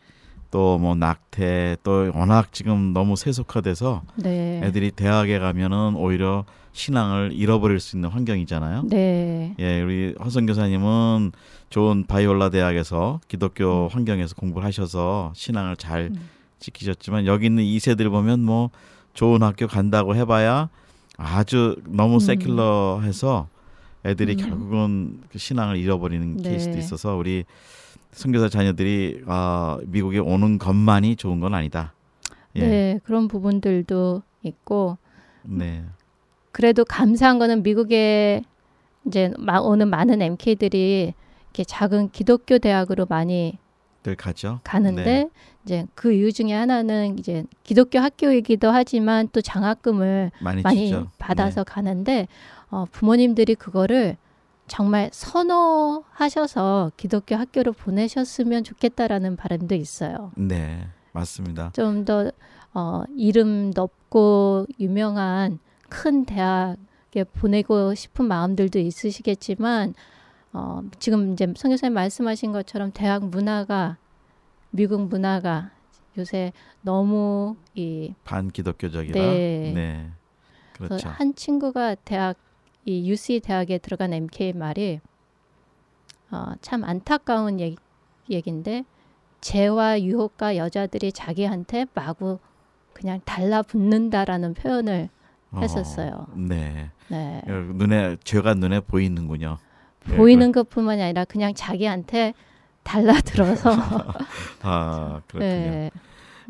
또 뭐 낙태 또 워낙 지금 너무 세속화돼서 네. 애들이 대학에 가면은 오히려 신앙을 잃어버릴 수 있는 환경이잖아요. 네. 예, 우리 허선 교사님은 좋은 바이올라 대학에서 기독교 환경에서 공부를 하셔서 신앙을 잘 지키셨지만 여기 있는 2세들 보면 뭐 좋은 학교 간다고 해봐야 아주 너무 세큘러해서 애들이 결국은 그 신앙을 잃어버리는 네. 케이스도 있어서 우리 선교사 자녀들이 미국에 오는 것만이 좋은 건 아니다. 예. 네, 그런 부분들도 있고 네. 그래도 감사한 거는 미국에 이제 오는 많은 MK들이 이렇게 작은 기독교 대학으로 많이 늘 가죠. 가는데 네. 이제 그 이유 중에 하나는 이제 기독교 학교이기도 하지만 또 장학금을 많이 많이 주죠. 받아서 가는데 부모님들이 그거를 정말 선호하셔서 기독교 학교로 보내셨으면 좋겠다라는 바람도 있어요. 네, 맞습니다. 좀 더 이름 높고 유명한 큰 대학 보내고 싶은 마음들도 있으시겠지만 지금 이제 선교사님 말씀하신 것처럼 대학 문화가 미국 문화가 요새 너무 이 반기독교적이다. 네. 네. 그래서 그렇죠. 한 친구가 이 UC 대학에 들어간 MK 말이 참 안타까운 얘기인데 재와 유혹과 여자들이 자기한테 마구 그냥 달라붙는다라는 표현을 했었어요. 네. 네. 죄가 눈에 보이는군요. 보이는 것뿐만이 아니라 그냥 자기한테 달라들어서 그렇군요. 네.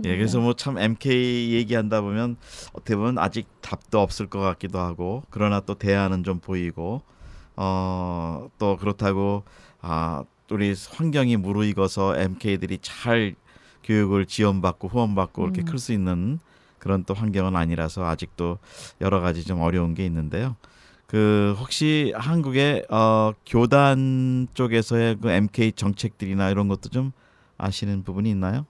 예, 그래서 뭐 참 MK 얘기한다 보면 어떻게 보면 아직 답도 없을 것 같기도 하고 그러나 또 대안은 좀 보이고 또 그렇다고 우리 환경이 무르익어서 MK들이 잘 교육을 지원받고 후원받고 이렇게 클 수 있는 그런 또 환경은 아니라서 아직도 여러 가지 좀 어려운 게 있는데요. 그 혹시 한국의 교단 쪽에서의 그 MK 정책들이나 이런 것도 좀 아시는 부분이 있나요?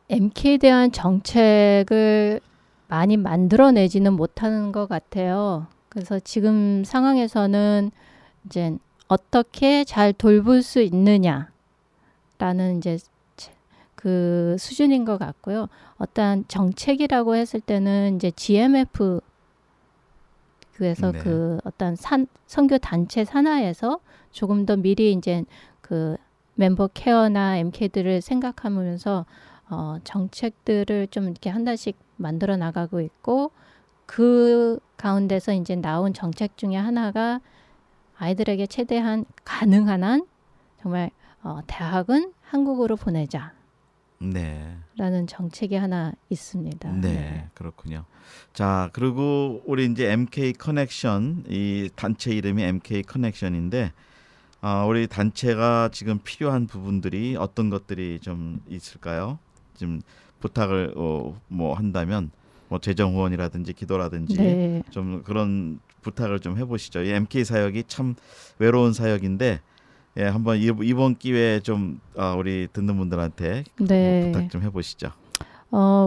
MK에 대한 정책을 많이 만들어내지는 못하는 것 같아요. 그래서 지금 상황에서는 이제 어떻게 잘 돌볼 수 있느냐라는 이제 그 수준인 것 같고요. 어떠한 정책이라고 했을 때는 이제 GMF 그래서 네. 그 어떤 선교 단체 산하에서 조금 더 미리 이제 그 멤버 케어나 MK들을 생각하면서 정책들을 좀 이렇게 한 달씩 만들어 나가고 있고 그 가운데서 이제 나온 정책 중에 하나가 아이들에게 최대한 가능한 한 정말 대학은 한국으로 보내자. 네. 라는 정책이 하나 있습니다. 네, 그렇군요. 자, 그리고 우리 이제 MK 커넥션 이 단체 이름이 MK 커넥션인데 우리 단체가 지금 필요한 부분들이 어떤 것들이 좀 있을까요? 지금 부탁을 뭐 한다면 뭐 재정 후원이라든지 기도라든지 네. 좀 그런 부탁을 좀 해보시죠. 이 MK 사역이 참 외로운 사역인데 예, 한번 이번 기회에 좀 우리 듣는 분들한테 네. 부탁 좀 해보시죠.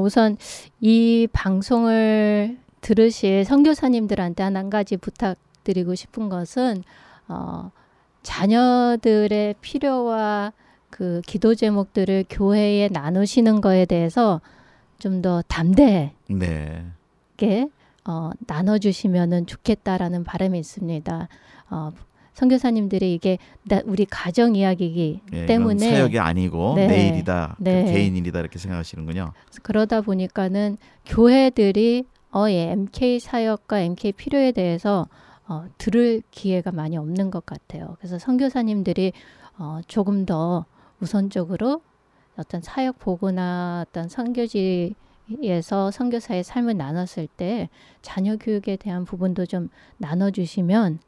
우선 이 방송을 들으실 선교사님들한테 한 가지 부탁드리고 싶은 것은 자녀들의 필요와 그 기도 제목들을 교회에 나누시는 거에 대해서 좀 더 담대하게 네. 나눠주시면은 좋겠다라는 바람이 있습니다. 선교사님들이 이게 우리 가정 이야기이기 때문에 사역이 아니고 네. 내 일이다, 네. 그 개인 일이다 이렇게 생각하시는군요. 그러다 보니까는 교회들이 MK 사역과 MK 필요에 대해서 들을 기회가 많이 없는 것 같아요. 그래서 선교사님들이 조금 더 우선적으로 어떤 사역 보고나 어떤 선교지에서 선교사의 삶을 나눴을 때 자녀 교육에 대한 부분도 좀 나눠주시면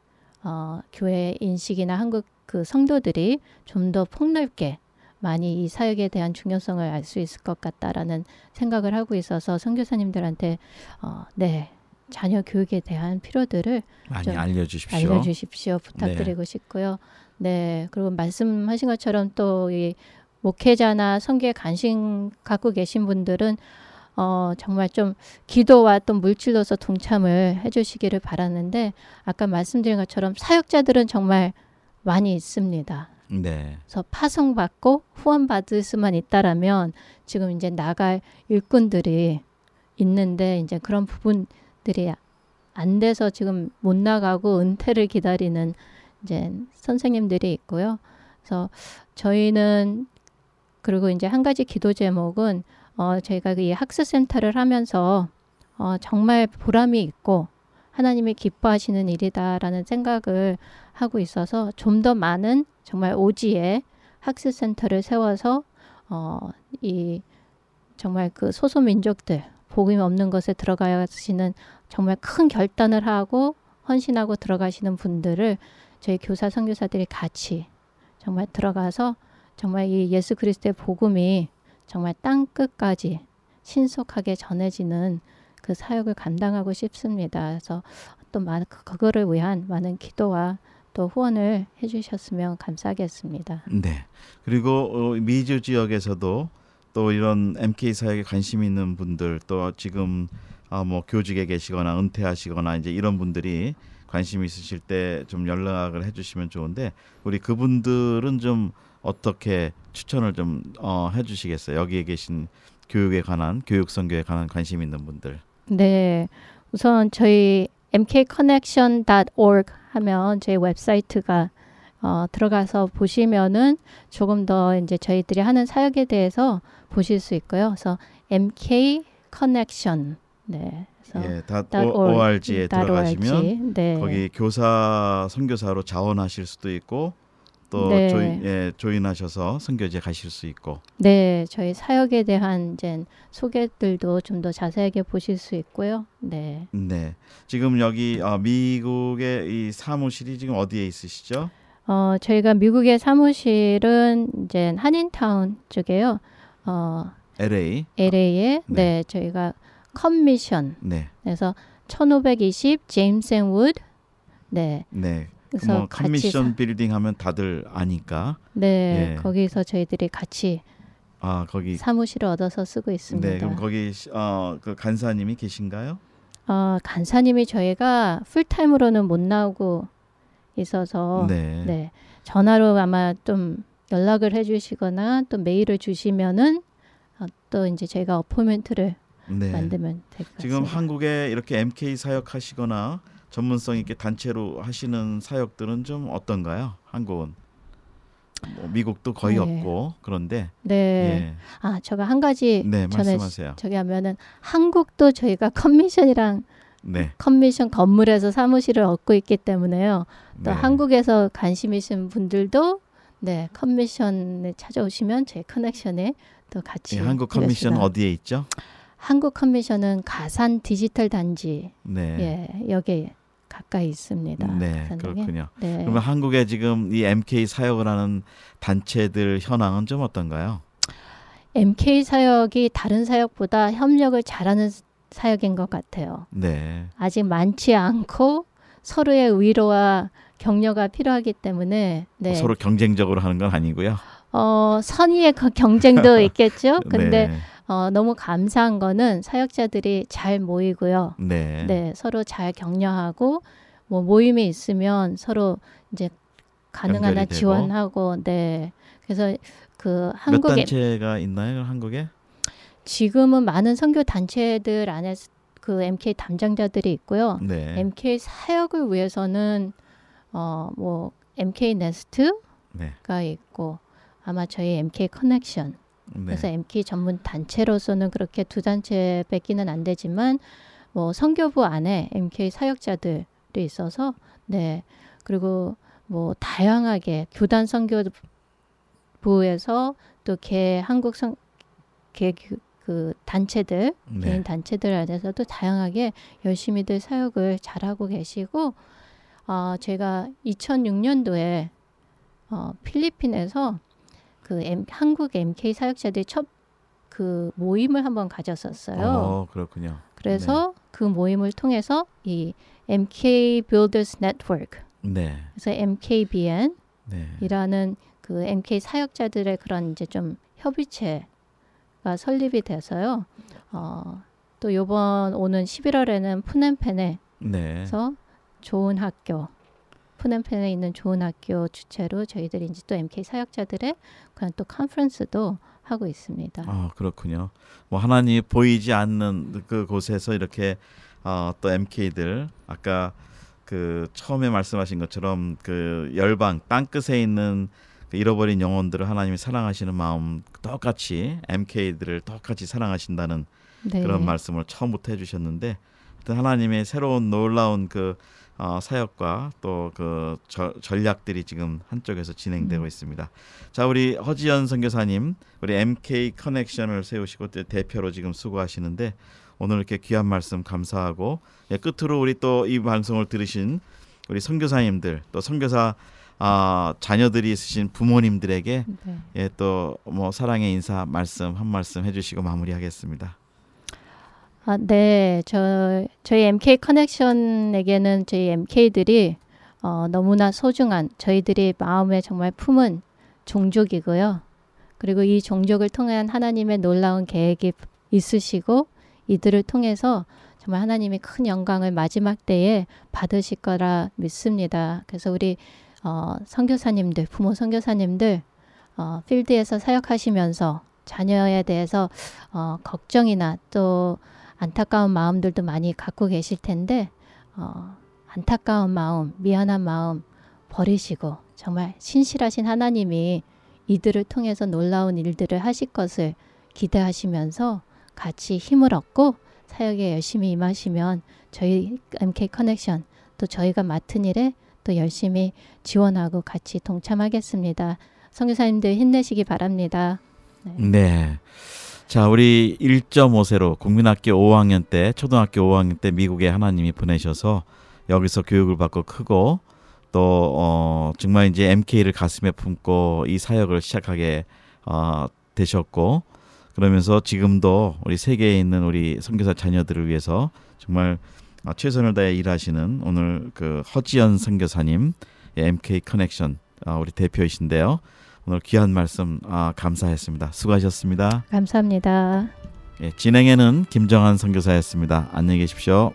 교회 인식이나 한국 그 성도들이 좀 더 폭넓게 많이 이 사역에 대한 중요성을 알 수 있을 것 같다라는 생각을 하고 있어서 선교사님들한테 네, 자녀 교육에 대한 필요들을 많이 좀 알려주십시오. 부탁드리고 싶고요. 네, 그리고 말씀하신 것처럼 또 이 목회자나 선교에 관심 갖고 계신 분들은 정말 좀 기도와 또 물질로서 동참을 해주시기를 바라는데 아까 말씀드린 것처럼 사역자들은 정말 많이 있습니다. 네. 그래서 파송받고 후원받을 수만 있다라면 지금 이제 나갈 일꾼들이 있는데 이제 그런 부분들이 안 돼서 지금 못 나가고 은퇴를 기다리는 이제 선생님들이 있고요. 그래서 저희는 그리고 이제 한 가지 기도 제목은 저희가 이 학습센터를 하면서 정말 보람이 있고 하나님이 기뻐하시는 일이다라는 생각을 하고 있어서 좀 더 많은 정말 오지에 학습센터를 세워서 이 정말 그 소수민족들 복음 없는 것에 들어가시는 정말 큰 결단을 하고 헌신하고 들어가시는 분들을 저희 교사 선교사들이 같이 정말 들어가서 정말 이 예수 그리스도의 복음이 정말 땅 끝까지 신속하게 전해지는 그 사역을 감당하고 싶습니다. 그래서 또 그거를 위한 많은 기도와 또 후원을 해주셨으면 감사하겠습니다. 네. 그리고 미주 지역에서도 또 이런 MK 사역에 관심 있는 분들 또 지금 뭐 교직에 계시거나 은퇴하시거나 이제 이런 분들이 관심 있으실 때 좀 연락을 해주시면 좋은데 우리 그분들은 좀 어떻게 추천을 좀 해주시겠어요? 여기에 계신 교육에 관한 교육 선교에 관한 관심 있는 분들. 네, 우선 저희 mkconnection.org 하면 저희 웹사이트가 들어가서 보시면은 조금 더 이제 저희들이 하는 사역에 대해서 보실 수 있고요. 그래서 mkconnection 네. 예, .org에 들어가시면 네. 거기 교사 선교사로 자원하실 수도 있고 또 네. 조인하셔서 선교제 가실 수 있고. 네, 저희 사역에 대한 이제 소개들도 좀 더 자세하게 보실 수 있고요. 네. 네. 지금 여기 미국의 이 사무실이 지금 어디에 있으시죠? 저희가 미국의 사무실은 이제 한인타운 쪽에요. LA에 네, 저희가 컨미션. 네. 그래서 1520 제임스 앤 우드. 네. 네. 그래서 뭐 컨미션 빌딩 하면 다들 아니까. 네. 예. 거기서 저희들이 같이 거기 사무실을 얻어서 쓰고 있습니다. 네. 그럼 거기 그 간사님이 계신가요? 간사님이 저희가 풀타임으로는 못 나오고 있어서 네. 전화로 아마 좀 연락을 해 주시거나 또 메일을 주시면은 또 이제 저희가 어포인트를 만들면 될 것 같습니다. 지금 한국에 이렇게 MK 사역하시거나 전문성 있게 단체로 하시는 사역들은 좀 어떤가요? 한국은 뭐 미국도 거의 없고 그런데 네. 제가 한 가지 말씀하세요. 저기 하면은 한국도 저희가 컨미션이랑 컨미션 건물에서 사무실을 얻고 있기 때문에요. 또 한국에서 관심이신 분들도 컨미션에 찾아오시면 제 커넥션에 또 같이 한국 컨미션은 어디에 있죠? 한국 컨미션은 가산 디지털 단지 여기에 가까이 있습니다. 네, 그렇군요. 그러면 한국에 지금 이 MK 사역을 하는 단체들 현황은 좀 어떤가요? MK 사역이 다른 사역보다 협력을 잘하는 사역인 것 같아요. 네. 아직 많지 않고 서로의 위로와 격려가 필요하기 때문에 서로 경쟁적으로 하는 건 아니고요. 선의의 경쟁도 있겠죠. 근데 너무 감사한 거는 사역자들이 잘 모이고요. 서로 잘 격려하고 뭐 모임이 있으면 서로 이제 가능한 한 지원하고 그래서 그 한국에 몇 단체가 있나요, 한국에? 지금은 많은 선교 단체들 안에 그 MK 담당자들이 있고요. MK 사역을 위해서는 뭐 MK 네스트가 있고 아마 저희 MK 커넥션 그래서 MK 전문 단체로서는 그렇게 두 단체 뺏기는 안 되지만 뭐 선교부 안에 MK 사역자들이 있어서 그리고 뭐 다양하게 교단 선교부에서 또 한국 그 단체들 개인 단체들 안에서도 다양하게 열심히들 사역을 잘하고 계시고 제가 2006년도에 필리핀에서 그 한국 MK 사역자들이 첫 그 모임을 한번 가졌었어요. 그렇군요. 그래서 그 모임을 통해서 이 MK Builders Network, 그래서 MKBN이라는 그 MK 사역자들의 그런 이제 좀 협의체가 설립이 돼서요. 또 이번 오는 11월에는 푸넴펜에서 좋은 학교. 푸넴펜에 있는 좋은 학교 주최로 저희들이 이제 또 MK 사역자들의 그런 또 컨퍼런스도 하고 있습니다. 그렇군요. 뭐 하나님이 보이지 않는 그 곳에서 이렇게 또 MK들 아까 그 처음에 말씀하신 것처럼 그 열방 땅 끝에 있는 그 잃어버린 영혼들을 하나님이 사랑하시는 마음 똑같이 MK들을 똑같이 사랑하신다는 그런 말씀을 처음부터 해주셨는데 하나님의 새로운 놀라운 그 사역과 또 그 전략들이 지금 한쪽에서 진행되고 있습니다. 자, 우리 허지연 선교사님, 우리 MK 커넥션을 세우시고 대표로 지금 수고하시는데 오늘 이렇게 귀한 말씀 감사하고 끝으로 우리 또 이 방송을 들으신 우리 선교사님들 또 선교사 자녀들이 있으신 부모님들에게 또 뭐 사랑의 인사 말씀 한 말씀 해주시고 마무리하겠습니다. 저희 MK 커넥션에게는 저희 MK들이 너무나 소중한 저희들이 마음에 정말 품은 종족이고요. 그리고 이 종족을 통한 하나님의 놀라운 계획이 있으시고 이들을 통해서 정말 하나님이 큰 영광을 마지막 때에 받으실 거라 믿습니다. 그래서 우리 선교사님들, 부모 선교사님들 필드에서 사역하시면서 자녀에 대해서 걱정이나 또 안타까운 마음들도 많이 갖고 계실 텐데 안타까운 마음, 미안한 마음 버리시고 정말 신실하신 하나님이 이들을 통해서 놀라운 일들을 하실 것을 기대하시면서 같이 힘을 얻고 사역에 열심히 임하시면 저희 MK 커넥션 또 저희가 맡은 일에 또 열심히 지원하고 같이 동참하겠습니다. 선교사님들 힘내시기 바랍니다. 네. 자, 우리 1.5세로 국민학교 5학년 때, 초등학교 5학년 때 미국에 하나님이 보내셔서 여기서 교육을 받고 크고 또 정말 이제 MK를 가슴에 품고 이 사역을 시작하게 되셨고 그러면서 지금도 우리 세계에 있는 우리 선교사 자녀들을 위해서 정말 최선을 다해 일하시는 오늘 그 허지연 선교사님 MK 커넥션 우리 대표이신데요. 오늘 귀한 말씀 감사했습니다. 수고하셨습니다. 감사합니다. 진행에는 김정한 선교사였습니다. 안녕히 계십시오.